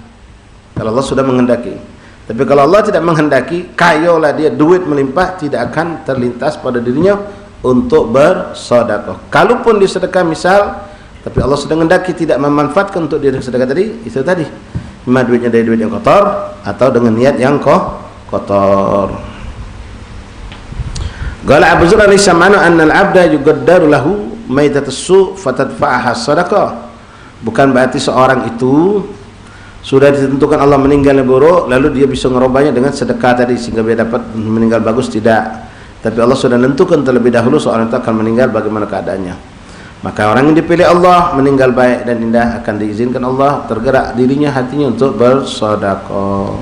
Speaker 1: kalau Allah sudah menghendaki. Tapi kalau Allah tidak menghendaki, kayolah dia duit melimpah, tidak akan terlintas pada dirinya untuk bersedekah. Kalaupun dia sedekah misal, tapi Allah sudah menghendaki tidak memanfaatkan untuk dia sedekah tadi, itu tadi, cuma duitnya dari duit yang kotor atau dengan niat yang kotor. Qala Abu Zur'ah lisamanu anna al-'abda yuqaddaru lahu maitatus su' fatadfa'aha sadaqah. Bukan berarti seorang itu sudah ditentukan Allah meninggalnya buruk lalu dia bisa ngerubahnya dengan sedekah tadi sehingga dia dapat meninggal bagus, tidak. Tapi Allah sudah menentukan terlebih dahulu seorang itu akan meninggal bagaimana keadaannya. Maka orang yang dipilih Allah meninggal baik dan indah akan diizinkan Allah tergerak dirinya, hatinya untuk bersedekah.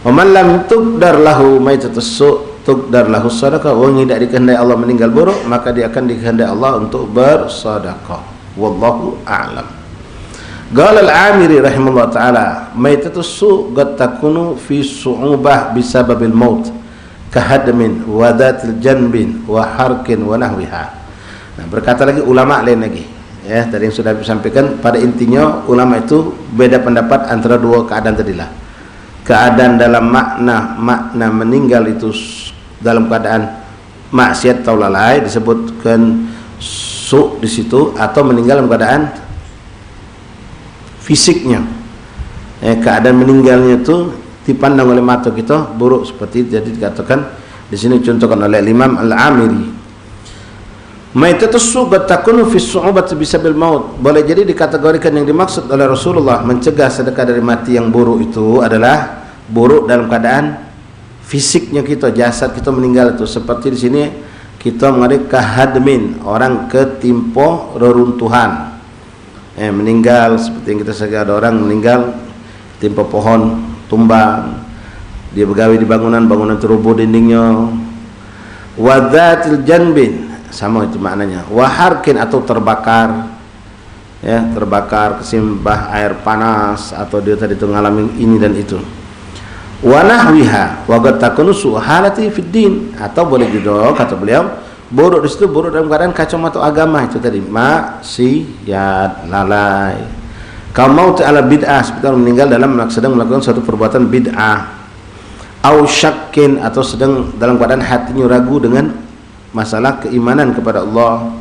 Speaker 1: Wa man lam tuqdar lahu maitatus su' tuqdar lahu sadaqah. Orang yang tidak dikehendaki Allah meninggal buruk maka dia akan dikehendaki Allah untuk bersedekah. Wallahu a'lam. Qala al-Amiri rahimahullah ta'ala maitatus su' qad takunu fi su'ubah bisababil maut kahadmin wa dhatil janbin wa harkin wa nahwiha. Nah, berkata lagi ulama lain lagi, ya, tadi yang sudah disampaikan. Pada intinya ulama itu beda pendapat antara dua keadaan tadilah. Keadaan dalam makna meninggal itu dalam keadaan maksiat atau lalai disebutkan su' di situ, atau meninggal dalam keadaan fisiknya, keadaan meninggalnya itu dipandang oleh mata kita buruk, seperti jadi dikatakan di sini contohkan oleh Imam Al-Amiri. Maitatus su' takunu fi su'ubati bisabil maut. Boleh jadi dikategorikan yang dimaksud oleh Rasulullah mencegah sedekah dari mati yang buruk itu adalah buruk dalam keadaan fisiknya kita, jasad kita meninggal itu. Seperti di sini kita mengatakan kahadmin, orang ketimpa reruntuhan. Meninggal seperti yang kita sedang ada orang meninggal timpa pohon tumbang, dia begawi di bangunan terubuh dindingnya. Wadzatil janbin, sama itu maknanya. Waharkin, atau terbakar, ya, terbakar kesimbah air panas, atau dia tadi itu mengalami ini dan itu. Wa nahwiha wa qad takunu su'halati fid din, atau boleh juga kata beliau buruk di situ buruk dalam keadaan kacamata agama itu tadi, maksiat, lalai. Kau mau ta'ala bid'ah, seperti orang meninggal sedang melakukan suatu perbuatan bid'ah. Au syakkin, atau sedang dalam keadaan hatinya ragu dengan masalah keimanan kepada Allah.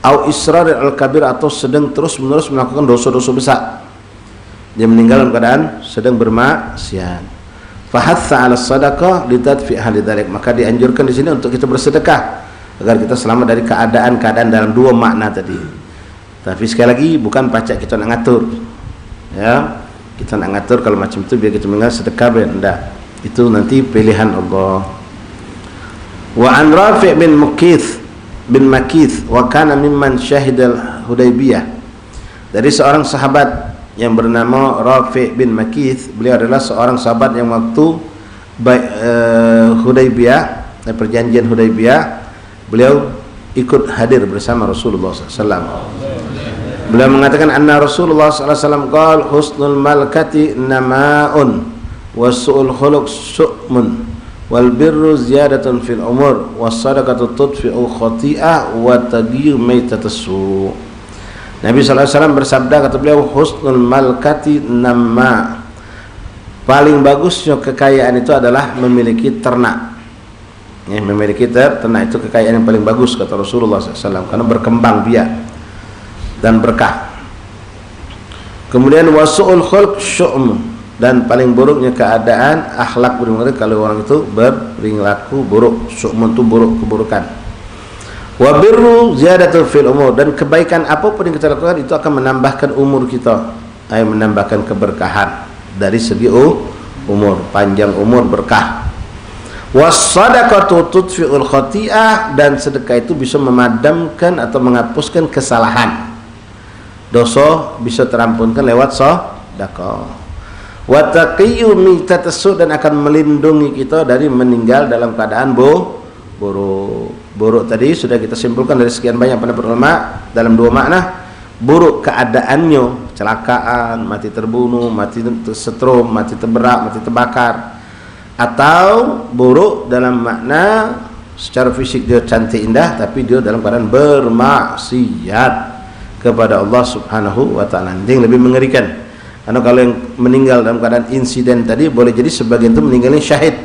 Speaker 1: Au israr al-kabir, atau sedang terus-menerus melakukan dosa-dosa besar. Dia meninggal dalam keadaan sedang bermaksiat. Fahatha 'ala sadaqah litadfi ahli dzalik, maka dianjurkan di sini untuk kita bersedekah agar kita selamat dari keadaan dalam dua makna tadi. Tapi sekali lagi bukan pacak kita nak ngatur, ya, kita nak ngatur kalau macam itu biar kita mengatur sedekah, biar enggak, itu nanti pilihan Allah. Wa an Rafi' bin Makith wa kana mimman syahidal Hudaybiyah. Dari seorang sahabat yang bernama Rafi' bin Makith, beliau adalah seorang sahabat yang waktu Hudaybiyah, perjanjian Hudaybiyah, beliau ikut hadir bersama Rasulullah SAW. Beliau mengatakan anna Rasulullah SAW qala husnul malkati nama'un wa su'ul khuluq su'mun wal birru ziyadatun fil umur was sadaqatu tudfi'u khati'ah wa taghyir maitatus su'. Nabi SAW bersabda, kata beliau, husnul malkati nama, paling bagusnya kekayaan itu adalah memiliki ternak. Ya, memiliki ternak itu kekayaan yang paling bagus, kata Rasulullah SAW, karena berkembang biak dan berkah. Kemudian wasu'ul khulq syu'm, dan paling buruknya keadaan akhlak buruk, kalau orang itu berperilaku buruk. Syu'mun itu buruk, keburukan. Wa birru ziyadatu fil umur, dan kebaikan apapun yang kita lakukan itu akan menambahkan umur kita, menambahkan keberkahan dari segi umur, panjang umur, berkah. Was-sadaqatu tudfi'ul khati'ah, dan sedekah itu bisa memadamkan atau menghapuskan kesalahan. Dosa bisa terampunkan lewat sedekah. Wa taqiyyu mitatas su', dan akan melindungi kita dari meninggal dalam keadaan buruk. Buruk tadi sudah kita simpulkan dari sekian banyak pendapat ulama dalam dua makna. Buruk keadaannya, kecelakaan, mati terbunuh, mati setrum, mati terberak, mati terbakar. Atau buruk dalam makna secara fisik dia cantik indah, tapi dia dalam keadaan bermaksiat kepada Allah Subhanahu wa ta'ala. Ini yang lebih mengerikan. Karena kalau yang meninggal dalam keadaan insiden tadi, boleh jadi sebagian itu meninggalnya syahid,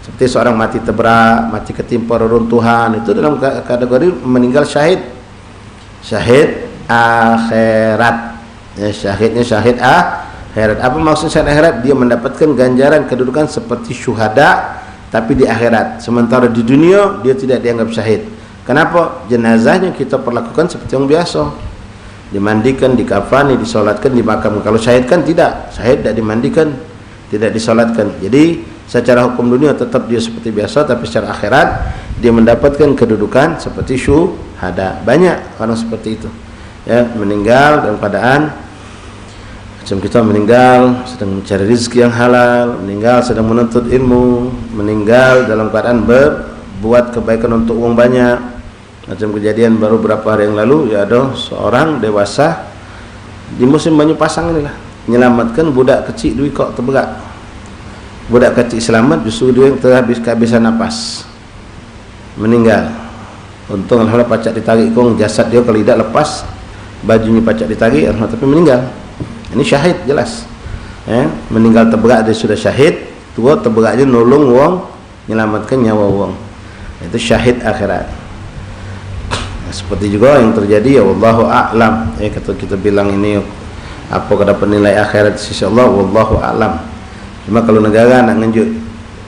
Speaker 1: seperti seorang mati terberak, mati ketimpa reruntuhan, itu dalam kategori meninggal syahid akhirat, ya, syahidnya syahid akhirat. Apa maksud syahid akhirat? Dia mendapatkan ganjaran kedudukan seperti syuhada tapi di akhirat. Sementara di dunia dia tidak dianggap syahid. Kenapa? Jenazahnya kita perlakukan seperti yang biasa, dimandikan, dikafani, disolatkan, dimakamkan. Kalau syahid kan tidak, syahid tidak dimandikan, tidak disolatkan. Jadi secara hukum dunia tetap dia seperti biasa, tapi secara akhirat dia mendapatkan kedudukan seperti syuhada. Banyak orang seperti itu, ya, meninggal dalam keadaan macam kita meninggal sedang mencari rezeki yang halal, meninggal sedang menuntut ilmu, meninggal dalam keadaan berbuat kebaikan untuk uang banyak. Macam kejadian baru beberapa hari yang lalu, ya, ada seorang dewasa di musim banyu pasang inilah menyelamatkan budak kecil duit kok terberak. Budak kecil selamat, justru dia yang kehabisan nafas, meninggal. Untung alhamdulillah pacak ditarik kong jasad dia, kalau tidak lepas bajunya pacak ditarik, alhamdulillah, tapi meninggal. Ini syahid jelas, meninggal terberak dia sudah syahid. Tua terberak dia nolong wong, menyelamatkan nyawa wong, itu syahid akhirat. Seperti juga yang terjadi, ya wallahu a'lam, kata kita bilang ini apa dapat nilai akhirat sisi Allah, wallahu a'lam. Cuma kalau negara nak nunjuk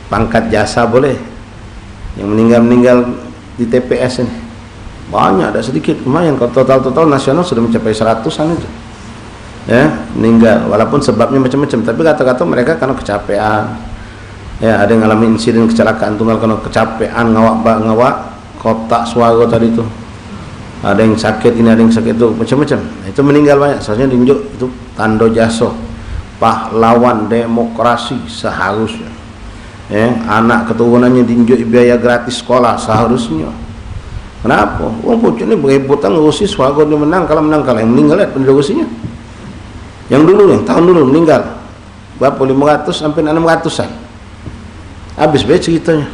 Speaker 1: pangkat jasa boleh. Yang meninggal di TPS ini banyak, ada sedikit, lumayan. Kalau total nasional sudah mencapai 100-an itu, ya, meninggal. Walaupun sebabnya macam-macam, tapi kata-kata mereka karena kecapean, ya, ada yang ngalamin insiden kecelakaan tunggal karena kecapean ngawak kotak suara tadi itu. Ada yang sakit ini, ada yang sakit itu, macam-macam. Itu meninggal banyak. Seharusnya diunjuk itu tanda jasa pahlawan demokrasi seharusnya. Anak keturunannya diunjuk biaya gratis sekolah seharusnya. Kenapa? Wong pucuk ini berebutan ngurusi suara dia menang, kalau menang kalah. Yang meninggal lihat penderusinya. Yang dulu, yang tahun dulu meninggal berapa, 500 sampai 600-an. Habis baik ceritanya.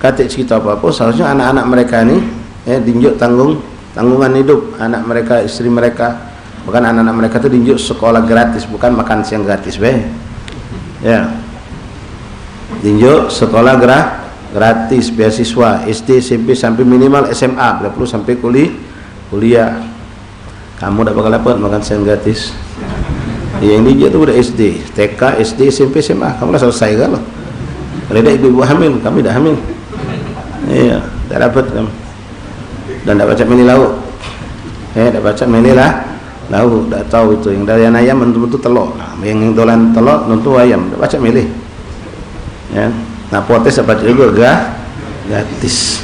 Speaker 1: Katik cerita apa-apa, seharusnya anak-anak mereka ini dinjuk tanggungan hidup anak mereka, istri mereka, bahkan anak-anak mereka itu dinjuk sekolah gratis, bukan makan siang gratis, ya, dinjuk sekolah gratis, beasiswa SD, SMP sampai minimal SMA, bila perlu sampai kuliah. Kamu tidak bakal dapat makan siang gratis. Yang dinjuk itu udah SD, TK, SD, SMP, SMA, kamu dah selesai kalau. Kalau ada ibu-ibu hamil, kami dah hamil, iya, tak dapat kamu. Dan tak baca meni lauk, tak baca meni lah lauk, tak tahu itu yang dari ayam tentu telur, yang dolan telur tentu ayam, tak baca milih, ya. Nah potes tak baca juga gratis,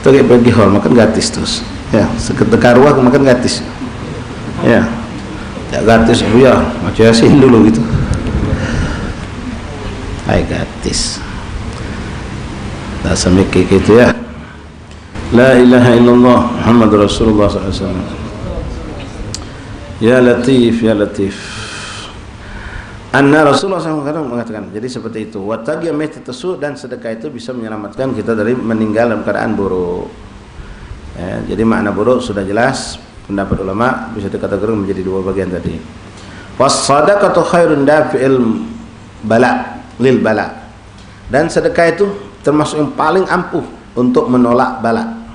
Speaker 1: itu kayak pergi hall makan gratis terus, ya, seketika ruah makan gratis, ya, tak gratis ya, macam asin dulu gitu, hai gratis, tak semikir gitu, ya. La ilaha illallah Muhammad Rasulullah SAW. Ya Latif, ya Latif. Anna Rasulullah SAW mengatakan, jadi seperti itu. Watagi ameti tesu, dan sedekah itu bisa menyelamatkan kita dari meninggal dalam keadaan buruk. Ya, jadi makna buruk sudah jelas. Pendapat ulama bisa dikategorikan menjadi dua bagian tadi. Was-sadaqatu khairun dafi'il bala lil bala. Dan sedekah itu termasuk yang paling ampuh untuk menolak bala,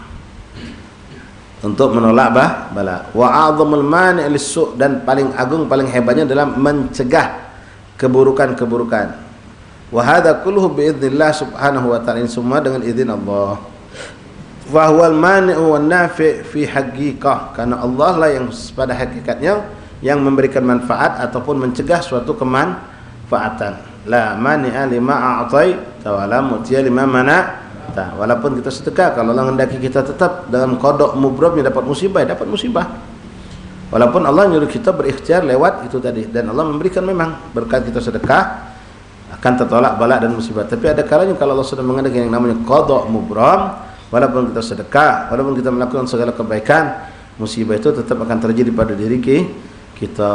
Speaker 1: untuk menolak bala. Wa a'zamul mani' lis-su', dan paling agung, paling hebatnya dalam mencegah keburukan-keburukan. Wa hadza kulluhu bi idznillah subhanahu wa ta'ala, semua dengan izin Allah. Wa huwal mani'u wan nafi' fi haqiqah, karena Allah lah yang pada hakikatnya yang memberikan manfaat ataupun mencegah suatu kemanfaatan. La mani'a lima a'tai wa la mu'tiya lima mana'. Walaupun kita sedekah, kalau Allah menghendaki kita tetap dalam qada mubramnya dapat musibah, dapat musibah. Walaupun Allah nyuruh kita berikhtiar lewat itu tadi, dan Allah memberikan memang berkat kita sedekah akan tertolak bala dan musibah. Tapi ada kalanya kalau Allah sudah menghendaki yang namanya qada mubram, walaupun kita sedekah, walaupun kita melakukan segala kebaikan, musibah itu tetap akan terjadi pada diri kita.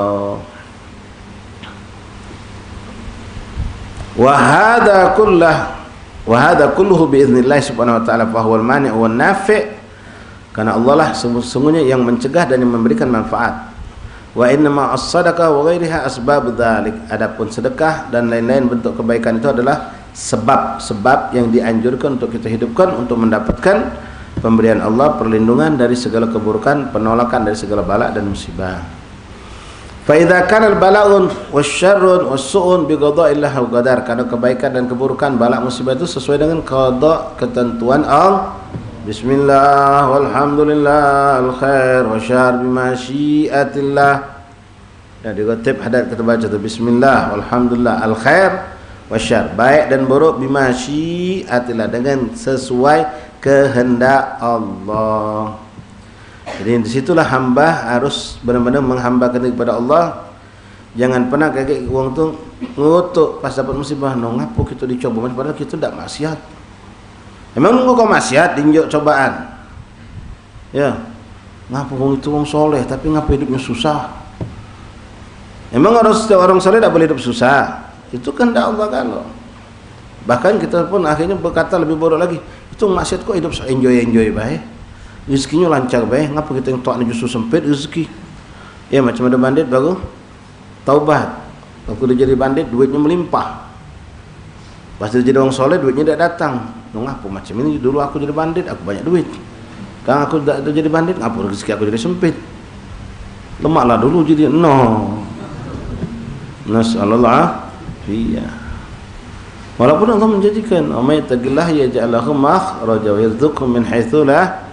Speaker 1: Wa hadza kulluhu bi idznillah subhanahu wa ta'ala fa huwal mani' wan nafi', karena Allah lah sesungguhnya yang mencegah dan yang memberikan manfaat. Wa inna ma as-sadaqah wa ghairiha asbab dzalik, adapun sedekah dan lain-lain bentuk kebaikan itu adalah sebab-sebab yang dianjurkan untuk kita hidupkan untuk mendapatkan pemberian Allah, perlindungan dari segala keburukan, penolakan dari segala bala dan musibah. Fa idza kana al-bala'un wasyarrun was-su'un bi qada'illah wa qadar. Kalau kebaikan dan keburukan, bala musibah itu sesuai dengan qada, ketentuan Allah. Bismillah walhamdulillah al-khair wa syarr bi masyiatillah. Dan dikutip hadis kita baca tu bismillah walhamdulillah al-khair wa syarr, baik dan buruk bi masyiatillah, dengan sesuai kehendak Allah. Jadi disitulah hamba harus benar-benar menghambakan kepada Allah. Jangan pernah kayak wong tu ngutuk pas dapat musibah, no ngapo kita dicoba, padahal kita tidak maksiat. Emang nunggu kau maksiat dinjuk cobaan? Ya, ngapo wong itu wong soleh tapi ngapo hidupnya susah? Emang setiap orang soleh tidak boleh hidup susah? Itu kehendak Allah kan loh. Bahkan kita pun akhirnya berkata lebih buruk lagi, itu maksiat kok hidup enjoy baik. Rezekinya lancar baik, ngapa kita yang tuaknya justru sempit rezeki? Ya macam ada bandit baru taubat. Waktu dia jadi bandit duitnya melimpah. Pas dia jadi orang soleh duitnya tidak datang. Ngapa macam ini dulu aku jadi bandit aku banyak duit. Sekarang aku tidak jadi bandit, ngapa rezeki aku jadi sempit? Lemaklah dulu jadi Nasallallahu iya. Walaupun Allah menjanjikan, "Amay taqillah yaj'al makhraja wa yarzuqhu min haitsu la."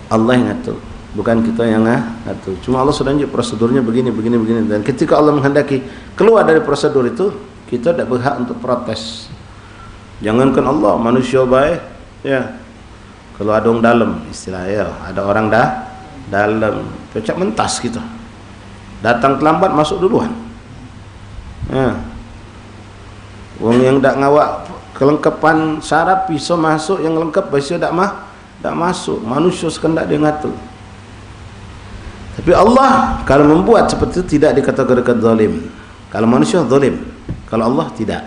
Speaker 1: Allah yang ngatur, bukan kita yang ngatur. Cuma Allah sudah tunjuk prosedurnya begini. Dan ketika Allah menghendaki keluar dari prosedur itu, kita tidak berhak untuk protes. Jangankan Allah, manusia baik, ya. Kalau ada orang dalam, istilahnya, ada orang dalam, cocok mentas kita. Datang terlambat, masuk duluan. Ya. Orang yang tak ngawak kelengkapan syarat pisau masuk yang lengkap, pisau tak masuk. Manusia sekendak dia ngatur. Tapi Allah kalau membuat seperti itu tidak dikategorikan zalim. Kalau manusia zalim, kalau Allah tidak.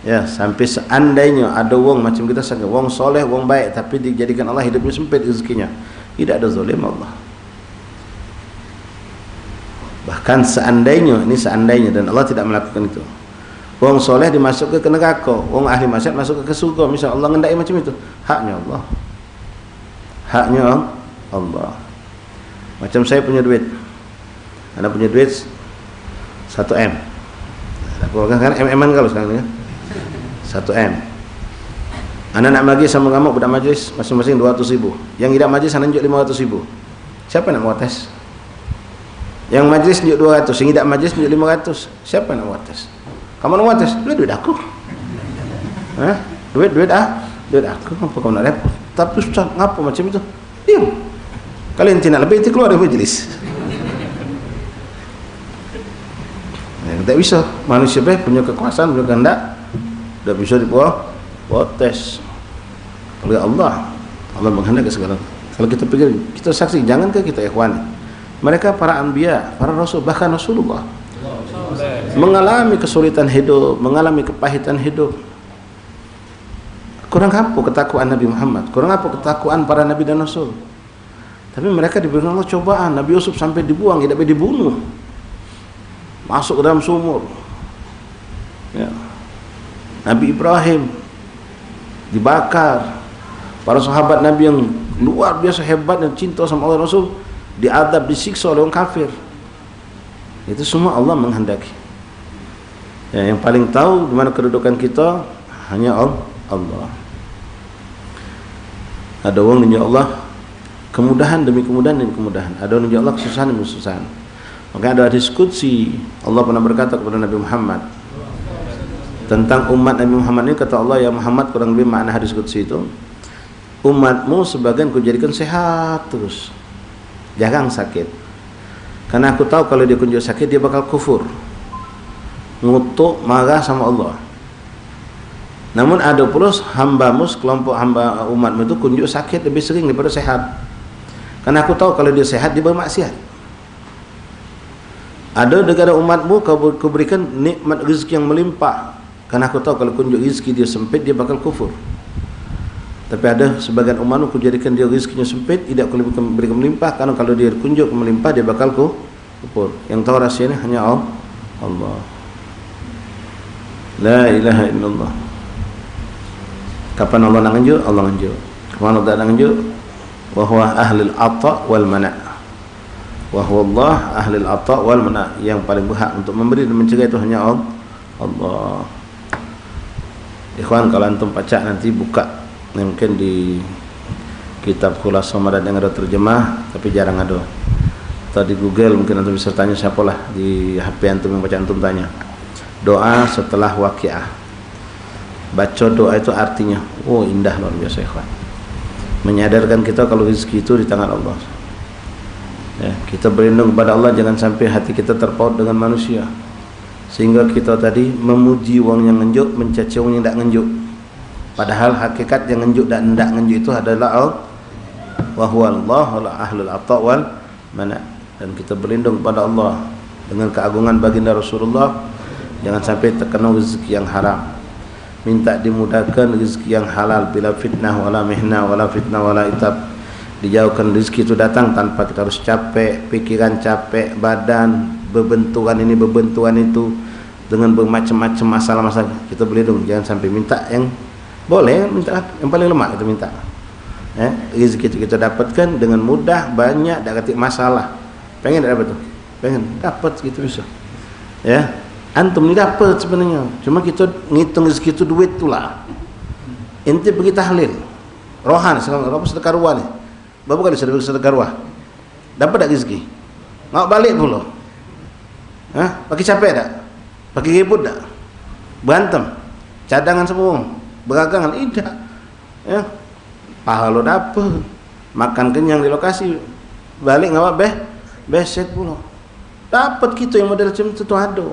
Speaker 1: Ya, sampai seandainya ada wong macam kita sangka, wong soleh, wong baik, tapi dijadikan Allah hidupnya sempit rezekinya, tidak ada zalim Allah. Bahkan seandainya, ini seandainya, dan Allah tidak melakukan itu. Wong soleh dimasukkan ke neraka, wong ahli maksiat masuk ke surga. Misal Allah ngendaki macam itu, haknya Allah. Haknya Allah. Macam saya punya duit, anda punya duit 1 M. Aku kan M-an kalau sekarang ni, 1 M. Anda nak bagi sama kamu budak majlis masing-masing 200.000. Yang tidak majlis anda tunjuk 500.000. Siapa nak mau tes? Yang majlis tunjuk 200, yang tidak majlis tunjuk 500. Siapa nak mau tes? Kamu nak mau tes? Duit aku. Duit aku. Apa kau nak repot? Tapi susah, ngapa macam itu? Diam. Kalian tidak lebih itu keluar dari majlis. Tak bisa. Manusia punya kekuasaan, punya kehendak, tak bisa dibuat tes oleh Allah. Allah menghendaki segala. Kalau kita pikir, kita saksi, jangankah kita ikhwan? Mereka para anbiya, para rasul, bahkan Rasulullah mengalami kesulitan hidup, mengalami kepahitan hidup. Kurang apa ketakwaan Nabi Muhammad, kurang apa ketakwaan para nabi dan rasul. Tapi mereka diberikan Allah cobaan. Nabi Yusuf sampai dibuang, tidak boleh dibunuh, masuk ke dalam sumur, ya. Nabi Ibrahim dibakar. Para sahabat Nabi yang luar biasa hebat dan cinta sama Allah Rasul diadab, disiksa oleh orang kafir. Itu semua Allah menghendaki. Ya, yang paling tahu di mana kedudukan kita hanya Allah. Ada orang ninja Allah kemudahan demi kemudahan. Ada orang ninja Allah kesusahan demi kesusahan. Maka ada hadis qudsi, Allah pernah berkata kepada Nabi Muhammad tentang umat Nabi Muhammad ini, kata Allah, ya Muhammad, kurang lebih makna hadis qudsi itu, umatmu sebagian kujadikan sehat terus, jarang sakit. Karena aku tahu kalau dia kunjuk sakit dia bakal kufur, ngutuk, marah sama Allah. Namun ada pula hambamu, kelompok hamba umatmu itu kunjuk sakit lebih sering daripada sehat. Karena aku tahu kalau dia sehat dia bermaksiat. Ada negara umatmu kau berikan nikmat rezeki yang melimpah. Karena aku tahu kalau kunjuk rezeki dia sempit dia bakal kufur. Tapi ada sebagian umatmu kau jadikan dia rezekinya sempit, tidak kau berikan melimpah. Karena kalau dia kunjuk melimpah dia bakal kufur. Yang tahu rahsianya hanya Allah. La ilaha illallah. Kapan Allah nak nganjuk? Allah nganjuk. Kapan Allah tak nak nganjuk? Wa huwa ahlul ata wal mana'. wa huwallah ahlul ata wal mana, yang paling berhak untuk memberi dan mencegah itu hanya Allah. Ikhwan, kalau antum baca nanti buka mungkin di kitab Khulasah Madad yang ada terjemah tapi jarang ada, atau di Google mungkin antum bisa tanya siapalah di HP antum yang baca antum tanya doa setelah waqiah. Baca doa itu artinya indah luar biasa ikhwan, menyadarkan kita kalau rezeki itu di tangan Allah. Ya, kita berlindung kepada Allah, jangan sampai hati kita terpaut dengan manusia sehingga kita tadi memuji wong yang ngenjuk, mencaci wong yang tidak ngenjuk, padahal hakikat yang ngenjuk dan tidak ngenjuk itu adalah Allah, wa huwallahu ahlul ata wal mana. Dan kita berlindung kepada Allah dengan keagungan baginda Rasulullah, jangan sampai terkena rezeki yang haram. Minta dimudahkan rezeki yang halal, bila fitnah wala mihna wala fitnah wala itab. Dijauhkan rezeki itu datang tanpa kita harus capek, pikiran capek, badan berbenturan ini berbenturan itu dengan bermacam-macam masalah-masalah. Kita berlindung, jangan sampai minta yang boleh, minta yang paling lemah kita minta. Rezeki itu kita dapatkan dengan mudah, banyak, tak ketik masalah. Pengen tak dapat tuh? Pengen dapat gitu bisa. Ya, antum ni dapat sebenarnya. Cuma kita ngitung rezeki itu duit itulah. Inti pergi tahlil. Rohan sekarang apa sedekah ruah ni? Berapa kali sudah sedekah ruah? Dapat tak rezeki? Mau balik pula. Pakai capek tak? Pakai ribut tak? Berantem. Cadangan semua. Beragangan tidak. Ya. Pahala dapat. Makan kenyang di lokasi. Balik ngapa beset pula. Dapat kita yang model macam tu ada.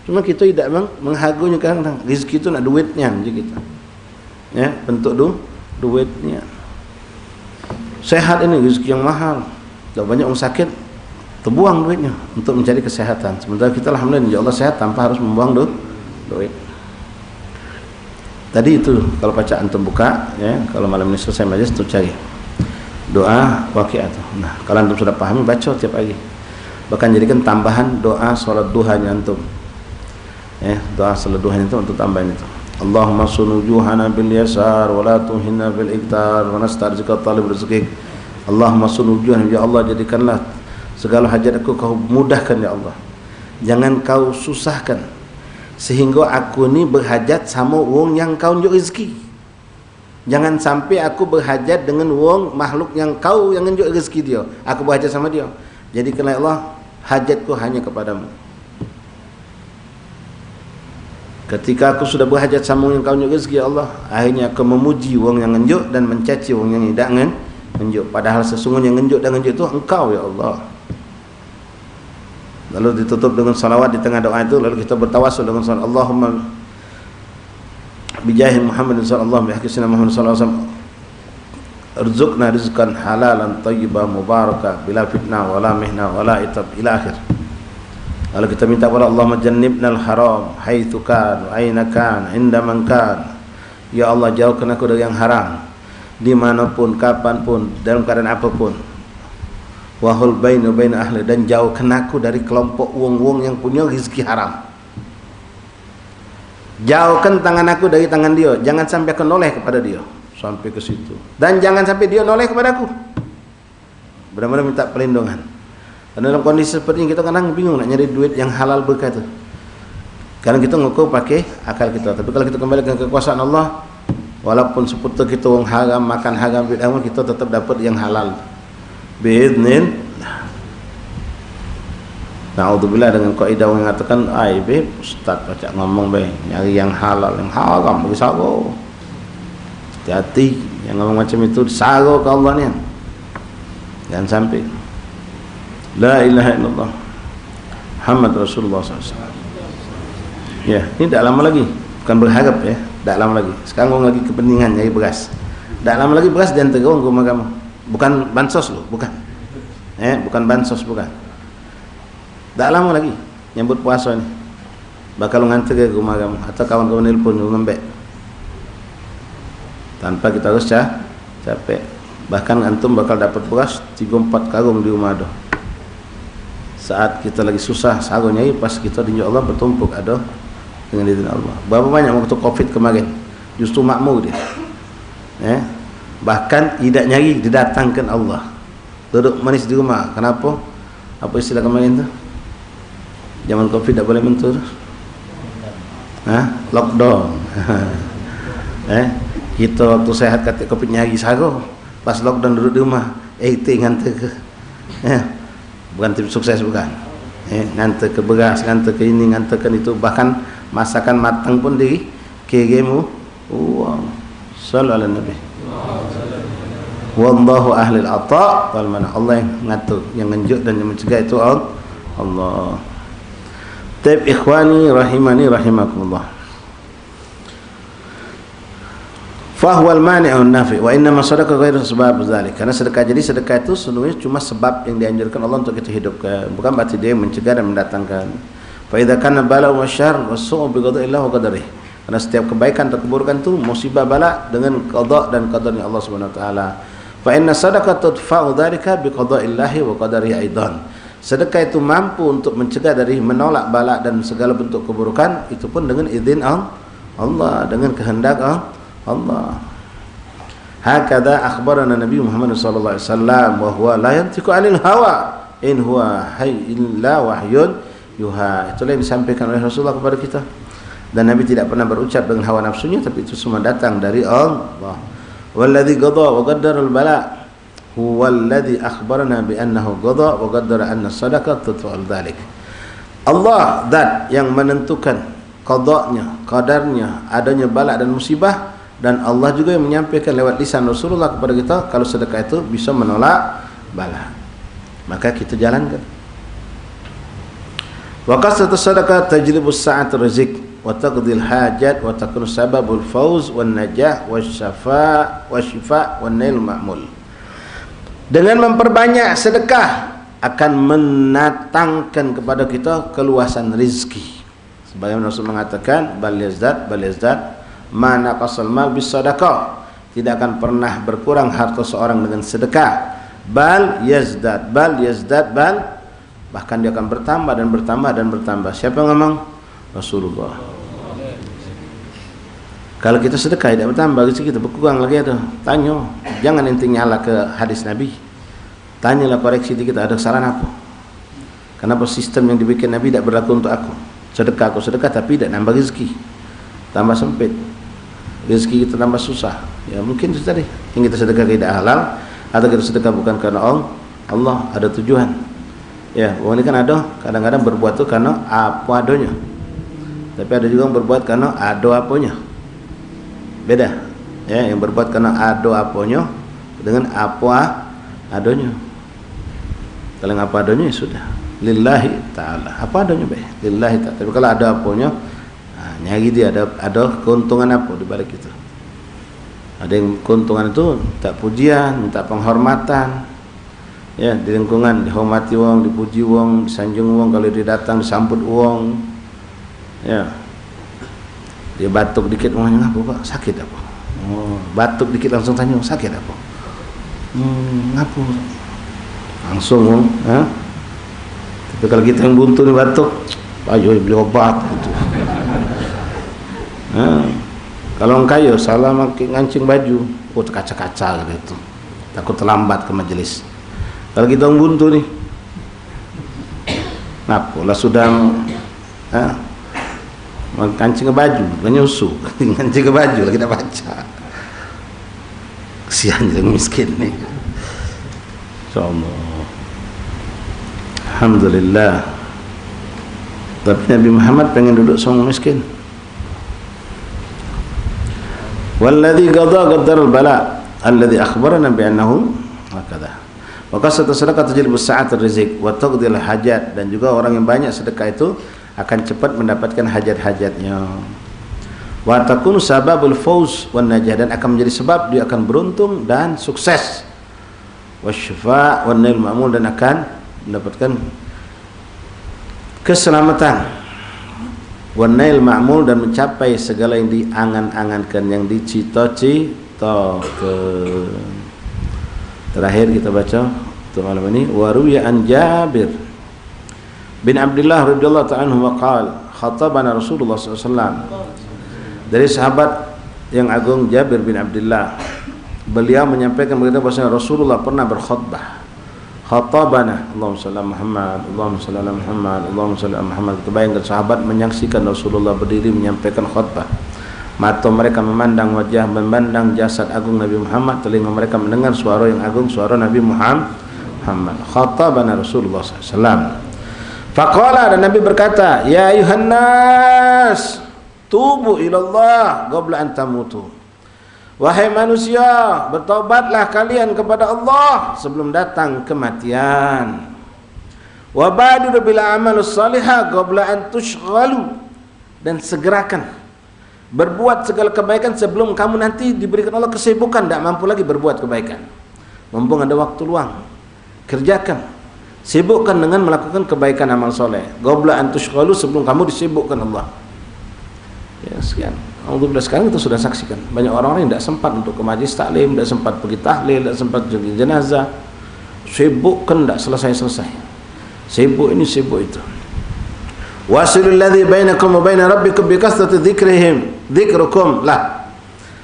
Speaker 1: Cuma kita tidak menghagunya kadang-kadang. Rezeki itu nak duitnya je kita. Ya, bentuk duitnya. Sehat ini rezeki yang mahal. Dah banyak orang sakit terbuang duitnya untuk mencari kesehatan. Sementara kita alhamdulillah insyaallah sehat tanpa harus membuang duit. Tadi itu kalau baca antum buka ya, kalau malam ini selesai majlis tu cari doa waqiah. Nah, kalau antum sudah pahami baca tiap pagi. Bahkan jadikan tambahan doa salat duhanya antum. Ya, doa salat duhanya itu untuk tambahan itu. Allahumma sunujuhana bil yasar wa la tuhinna bil iktar wa nastarjika talib rizqik. Allahumma sunujuhana, ya Allah jadikanlah segala hajat aku kau mudahkan ya Allah. Jangan kau susahkan sehingga aku ni berhajat sama wong yang kau unjuk rezeki. Jangan sampai aku berhajat dengan wong makhluk yang kau yang unjuk rezeki dia. Aku berhajat sama dia. Jadikanlah ya Allah hajatku hanya kepadamu. Ketika aku sudah berhajat sama yang kau unjuk rezeki ya Allah, akhirnya aku memuji wong yang ngenjuk dan mencaci wong yang tidak ngenjuk. Padahal sesungguhnya ngenjuk dan ngenjuk itu engkau ya Allah. Lalu ditutup dengan salawat di tengah doa itu. Lalu kita bertawasul dengan salawat, Allahumma bijahi Muhammad sallallahu alaihi wasallam, Muhammad sallallahu alaihi wasallam, arzuqna rizqan halalan tayyiban mubarakah bila fitnah wala mihna wala itab ila akhir. Lalu kita minta kepada Allah, majannibnal haram haitsu kan wa aina kan inda man kan. Ya Allah, jauhkan aku dari yang haram dimanapun, kapanpun, dalam keadaan apapun. Wahul bainu bain ahli, dan jauhkan aku dari kelompok wong-wong yang punya rezeki haram. Jauhkan tangan aku dari tangan dia, jangan sampai aku noleh kepada dia sampai ke situ, dan jangan sampai dia noleh kepada aku. Benar-benar minta perlindungan. Dan dalam kondisi seperti ini kita kadang bingung nak nyari duit yang halal berkah itu. Karena kita ngukur pakai akal kita. Tapi kalau kita kembali ke kekuasaan Allah, walaupun seputar kita orang haram, makan haram, kita tetap dapat yang halal. Bi'idnin. Na'udzubillah dengan kaidah yang mengatakan, ustaz baca ngomong nyari yang halal, yang haram bagi sago. Hati-hati yang ngomong macam itu sago ke Allah ni. Jangan sampai. La ilaha illallah Muhammad Rasulullah SAW. Ya, ini tak lama lagi. Bukan berharap ya, tak lama lagi. Sekarang orang lagi kepentingan nyari beras. Tak lama lagi beras dan tergolong ke rumah kamu. Bukan bansos loh, bukan. Bukan bansos, bukan. Tak lama lagi nyambut puasa ni. Bakal nganter ke rumah kamu atau kawan-kawan nelpon ngembek. Tanpa kita harus capek. Bahkan antum bakal dapat beras 3-4 karung di rumah dah. Saat kita lagi susah sagonya, pas kita di Allah bertumpuk ada dengan izin Allah. Berapa banyak waktu Covid kemarin justru makmur dia. Bahkan tidak nyari didatangkan Allah. Duduk manis di rumah. Kenapa? Apa istilah kemarin tu? Zaman Covid tak boleh mentur. Lockdown. Kita waktu sehat kata Covid nyari sago. Pas lockdown duduk di rumah. Itu ngantar ke. Bukan tim sukses bukan. Ngantar ke beras, ngantar ke ini, ngantar ke itu. Bahkan masakan matang pun di kegemu. Wow. Sallallahu alaihi Nabi. Wallahu ahlil ata wal mana. Allah yang mengatur, yang menunjuk dan yang mencegah itu Allah. Taib ikhwani rahimani rahimakumullah. Fahuwal mani'un nafi wa innama sadaqah ghairu sebab dzalik. Karena sedekah, jadi sedekah itu sebenarnya cuma sebab yang dianjurkan Allah untuk kita hidupkan, bukan berarti dia mencegah dan mendatangkan. Fa idza kana bala wa syarr wa su'u bi qada'illahi wa qadarih. Karena setiap kebaikan atau keburukan itu musibah bala dengan qada dan qadarnya Allah Subhanahu wa taala. Fa inna sadaqah tudfa'u dzalika bi qada'illahi wa qadarihi aidan. Sedekah itu mampu untuk mencegah dari menolak bala dan segala bentuk keburukan, itu pun dengan izin Allah, dengan kehendak Allah. Hakadha akhbarana Nabi Muhammad sallallahu alaihi wasallam wa huwa la yantiqu 'anil hawa in huwa illa wahyun yuha. Itulah yang disampaikan oleh Rasulullah kepada kita. Dan Nabi tidak pernah berucap dengan hawa nafsunya, tapi itu semua datang dari Allah. Walladzi qada wa qaddara al-bala huwa alladzi akhbarana bi annahu qada wa qaddara anna sadaqah tudfa'u dzalik. Allah zat yang menentukan qadanya, qadarnya, adanya bala dan musibah, dan Allah juga yang menyampaikan lewat lisan Rasulullah kepada kita kalau sedekah itu bisa menolak bala. Maka kita jalankan. Wa qasatu sadaqah tajlibu sa'at rizq wa taqdil hajat wa takunu sababul fawz wan najah wasyafa wasyifa wan nail ma'mul. Dengan memperbanyak sedekah akan mendatangkan kepada kita keluasan rezeki. Sebagaimana Rasul mengatakan bal yazdad mana qasal mal bis sadaqah. Tidak akan pernah berkurang harta seorang dengan sedekah. Bal yazdad bahkan dia akan bertambah dan bertambah dan bertambah. Siapa yang ngomong? Rasulullah. Kalau kita sedekah tidak bertambah, rezeki kita berkurang lagi ada. Tanya, jangan ente nyala ke hadis Nabi. Tanyalah, koreksi dikit, ada kesalahan apa? Kenapa sistem yang dibikin Nabi tidak berlaku untuk aku? Sedekah aku sedekah tapi tidak nambah rezeki, tambah sempit. Rezeki kita tambah susah. Ya mungkin itu tadi. Yang kita sedekah tidak halal, atau kita sedekah bukan karena Allah, ada tujuan. Ya, ini kan ada kadang-kadang berbuat itu karena apa adanya. Tapi ada juga yang berbuat karena ado apanya. Beda. Ya, yang berbuat karena ado apanya dengan apa adanya. Kalau apa adanya ya sudah. Lillahi ta'ala. Apa adanya baik? Lillahi ta'ala. Tapi kalau ada apanya, nyari dia ada keuntungan apa di balik itu. Ada yang keuntungan itu minta pujian, minta penghormatan. Ya, di lingkungan dihormati wong, dipuji wong, disanjung wong, kalau dia datang disambut wong. Ya. Dia batuk dikit, ngomongnya apa Pak? Sakit apa? Oh, batuk dikit langsung tanya, sakit apa? Ngapa? Langsung wong, Tapi kalau kita yang buntu nih batuk, ayo beli obat gitu. Kalau orang kaya salah ngancing baju, kaca-kaca gitu. Takut terlambat ke majelis. Kalau kita orang buntu nih, ngapa? Lah sudah kancing ke baju, bukan nyusu, kancing ke baju lagi tidak baca. Kesian yang miskin nih. Insyaallah. Alhamdulillah. Tapi Nabi Muhammad pengen duduk sama miskin. Walladzi qaddara al-bala alladzi akhbarana bi annahu hakadha. Wa qasatu sadaqah tajlibu sa'at ar-rizq wa taqdil hajat, dan juga orang yang banyak sedekah itu akan cepat mendapatkan hajat-hajatnya. Wa takunu sababul fawz wan najah, dan akan menjadi sebab dia akan beruntung dan sukses. Wasyifa wan nail ma'mul, dan akan mendapatkan keselamatan. Wan nail ma'mul, dan mencapai segala yang diangan-angankan, yang dicita-citakan. Terakhir kita baca untuk malam ini, wa ruwiya an Jabir bin Abdullah radhiyallahu ta'ala anhu qala khatabana Rasulullah SAW. Dari sahabat yang agung Jabir bin Abdullah, beliau menyampaikan berita bahwasanya Rasulullah pernah berkhutbah. khatabana, Allahumma shalli ala Muhammad, Allahumma shalli ala Muhammad, Allahumma shalli ala Muhammad. Kita bayangkan sahabat menyaksikan Rasulullah berdiri menyampaikan khutbah. Mata mereka memandang wajah, memandang jasad agung Nabi Muhammad, telinga mereka mendengar suara yang agung, suara Nabi Muhammad. Khatabana Rasulullah SAW. Faqala, dan Nabi berkata, ya ayuhan nas, tubu ilallah qabla an tamutu. Wahai manusia, bertaubatlah kalian kepada Allah sebelum datang kematian. Wa badiru bil amalus salihah qabla an tushghalu, dan segerakan berbuat segala kebaikan sebelum kamu nanti diberikan Allah kesibukan, tidak mampu lagi berbuat kebaikan. Mumpung ada waktu luang, kerjakan, sibukkan dengan melakukan kebaikan amal soleh. Qabla an tushghalu, sebelum kamu disibukkan Allah. Ya sekian. Alhamdulillah sekarang kita sudah saksikan banyak orang-orang yang tidak sempat untuk ke majlis taklim, tidak sempat pergi tahlil, tidak sempat pergi jenazah. Sibukkan tidak selesai-selesai. Sibuk ini, sibuk itu. Wasilul ladzi bainakum wa baina rabbikum bi kasrati dzikrukum lah.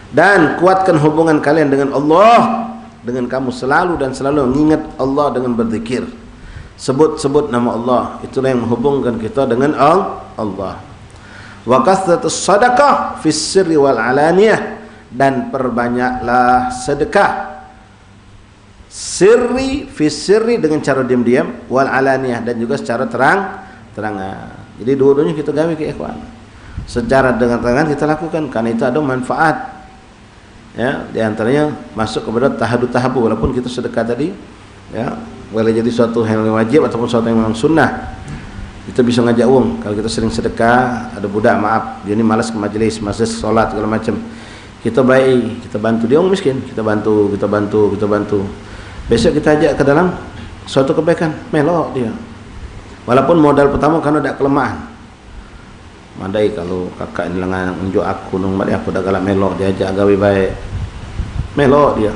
Speaker 1: Dan kuatkan hubungan kalian dengan Allah dengan kamu selalu dan selalu mengingat Allah dengan berzikir. Sebut-sebut nama Allah, itulah yang menghubungkan kita dengan Allah. Wa kasratus sadaqah fis sirri wal alaniyah, dan perbanyaklah sedekah. Sirri fis sirri, dengan cara diam-diam, wal alaniyah, dan juga secara terang-terangan. Jadi dua-duanya kita gawe ke ikhwan. Secara dengan tangan kita lakukan karena itu ada manfaat. Ya, di antaranya masuk kepada tahadu, walaupun kita sedekah tadi, ya, boleh jadi suatu hal yang wajib ataupun suatu yang memang sunnah. Kita bisa ngajak uang. Kalau kita sering sedekah, ada budak maaf, dia ini malas ke majelis, malas sholat segala macam. Kita baik, kita bantu dia orang miskin, kita bantu. Besok kita ajak ke dalam suatu kebaikan, melok dia. Walaupun modal pertama karena ada kelemahan. Madai kalau kakak ini lengan unjuk aku nung balik aku dah galak melok, dia ajak gawe baik. Melok dia.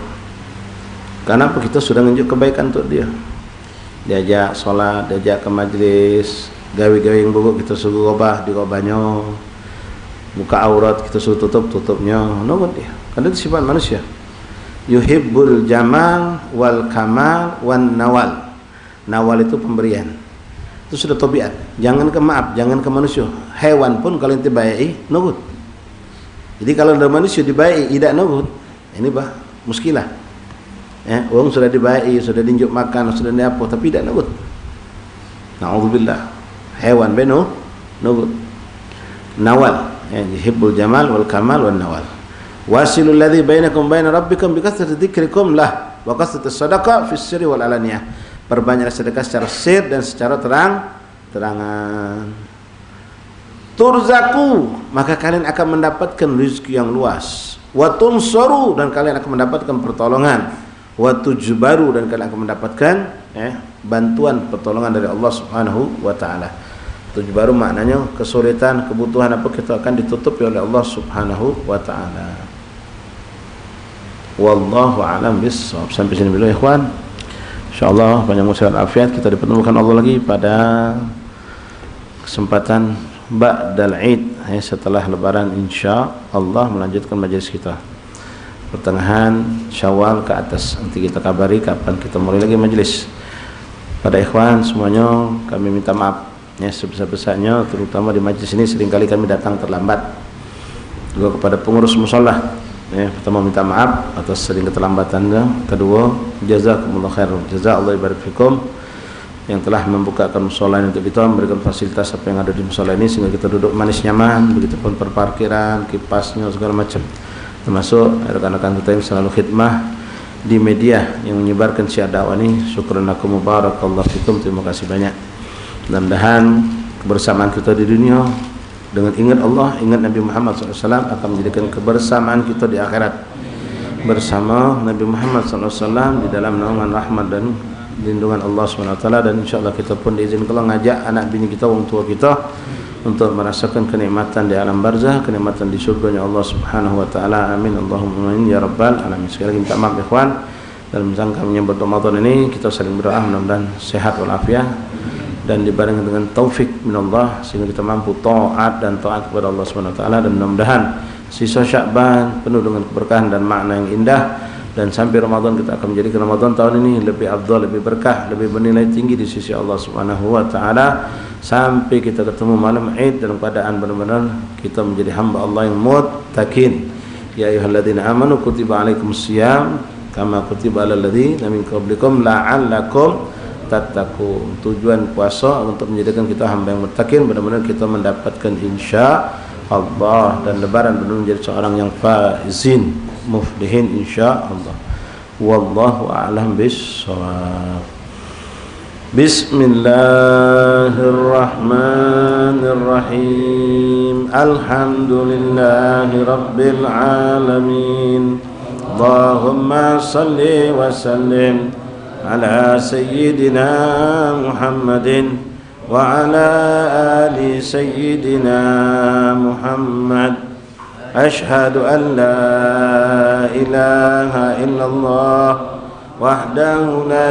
Speaker 1: Karena apa? Kita sudah nunjuk kebaikan untuk dia. Diajak solat, diajak ke majlis, gawe-gawe yang buruk kita suruh ubah, dirubahnya. Buka aurat kita suruh tutupnya. Nunggu dia. Karena itu sifat manusia. Yuhibbul jamal wal kamal wan nawal. Nawal itu pemberian. Itu sudah tabiat. Jangan ke maaf, jangan ke manusia. Hewan pun kalau ente baik, nurut. Jadi kalau ada manusia dibaik, tidak nurut, ini bah muskilah. Orang sudah dibaik, sudah dinjuk makan, sudah ni apa, tapi tidak nurut. Na'udzubillah. Hewan beno nurut. Nawal, yuhibbul jamal wal kamal wan nawal. Wasilul ladzi bainakum baina rabbikum bi kasrati dzikrikum lah wa kasrati shadaqah fis sirri wal alaniyah. Perbanyaklah sedekah secara sir dan secara terangan. Turzaku, maka kalian akan mendapatkan rezeki yang luas. Wa tunsaru, dan kalian akan mendapatkan pertolongan. Wa tujbaru, dan kalian akan mendapatkan bantuan pertolongan dari Allah Subhanahu wa taala. Tujbaru maknanya kesulitan, kebutuhan apa kita akan ditutupi oleh Allah Subhanahu wa taala. Wallahu a'lam bissawab. Sampai sini dulu ikhwan. InsyaAllah banyak musyawarah afiat, kita dipertemukan Allah lagi pada kesempatan ba'dal Id, setelah lebaran insyaAllah melanjutkan majelis kita pertengahan Syawal ke atas. Nanti kita kabari kapan kita mulai lagi majelis. Pada ikhwan semuanya kami minta maaf sebesar-besarnya, terutama di majelis ini seringkali kami datang terlambat. Juga kepada pengurus musholah, pertama minta maaf atas sering keterlambatannya. Kedua, jazakumullah khair, jazakallahu barik fikum yang telah membukakan mushola ini untuk kita, memberikan fasilitas apa yang ada di mushola ini sehingga kita duduk manis nyaman, begitupun perparkiran, kipasnya segala macam. Termasuk rekan-rekan kita yang selalu khidmah di media yang menyebarkan syiar dakwah ini. Syukran lakum barakallahu fikum, terima kasih banyak. Mudah-mudahan kebersamaan kita di dunia dengan ingat Allah, ingat Nabi Muhammad SAW akan menjadikan kebersamaan kita di akhirat bersama Nabi Muhammad SAW di dalam naungan rahmat dan lindungan Allah SWT. Dan insyaAllah kita pun diizinkan Allah ngajak anak bini kita, orang tua kita untuk merasakan kenikmatan di alam barzah, kenikmatan di surganya Allah Subhanahu wa taala. Amin Allahumma amin ya rabbal alamin. Sekali lagi minta maaf ikhwan, dalam rangka menyambut Ramadan ini kita saling berdoa mudah-mudahan sehat walafiat dan dibarengi dengan taufik minallah sehingga kita mampu taat dan taat kepada Allah Subhanahu wa taala, dan mudah-mudahan sisa Sya'ban penuh dengan keberkahan dan makna yang indah dan sampai Ramadan kita akan menjadikan Ramadan tahun ini lebih afdal, lebih berkah, lebih bernilai tinggi di sisi Allah Subhanahu wa taala, sampai kita ketemu malam Id dalam keadaan benar-benar kita menjadi hamba Allah yang muttaqin. Ya ayyuhalladzina amanu kutiba alaikumusiyam kama kutiba alal ladzina min qablikum la'allakum tattaqun. Tujuan puasa untuk menjadikan kita hamba yang muttaqin, benar-benar kita mendapatkan insya Allah, dan lebaran benar menjadi seorang yang faizin muflihin insya Allah. Wallahu a'lam bissawab. Bismillahirrahmanirrahim. Alhamdulillahi rabbil alamin. Allahumma salli wa sallim ala sayyidina Muhammadin wa ala ali sayyidina Muhammad. Ashhadu an la ilaha illallah wahdahu la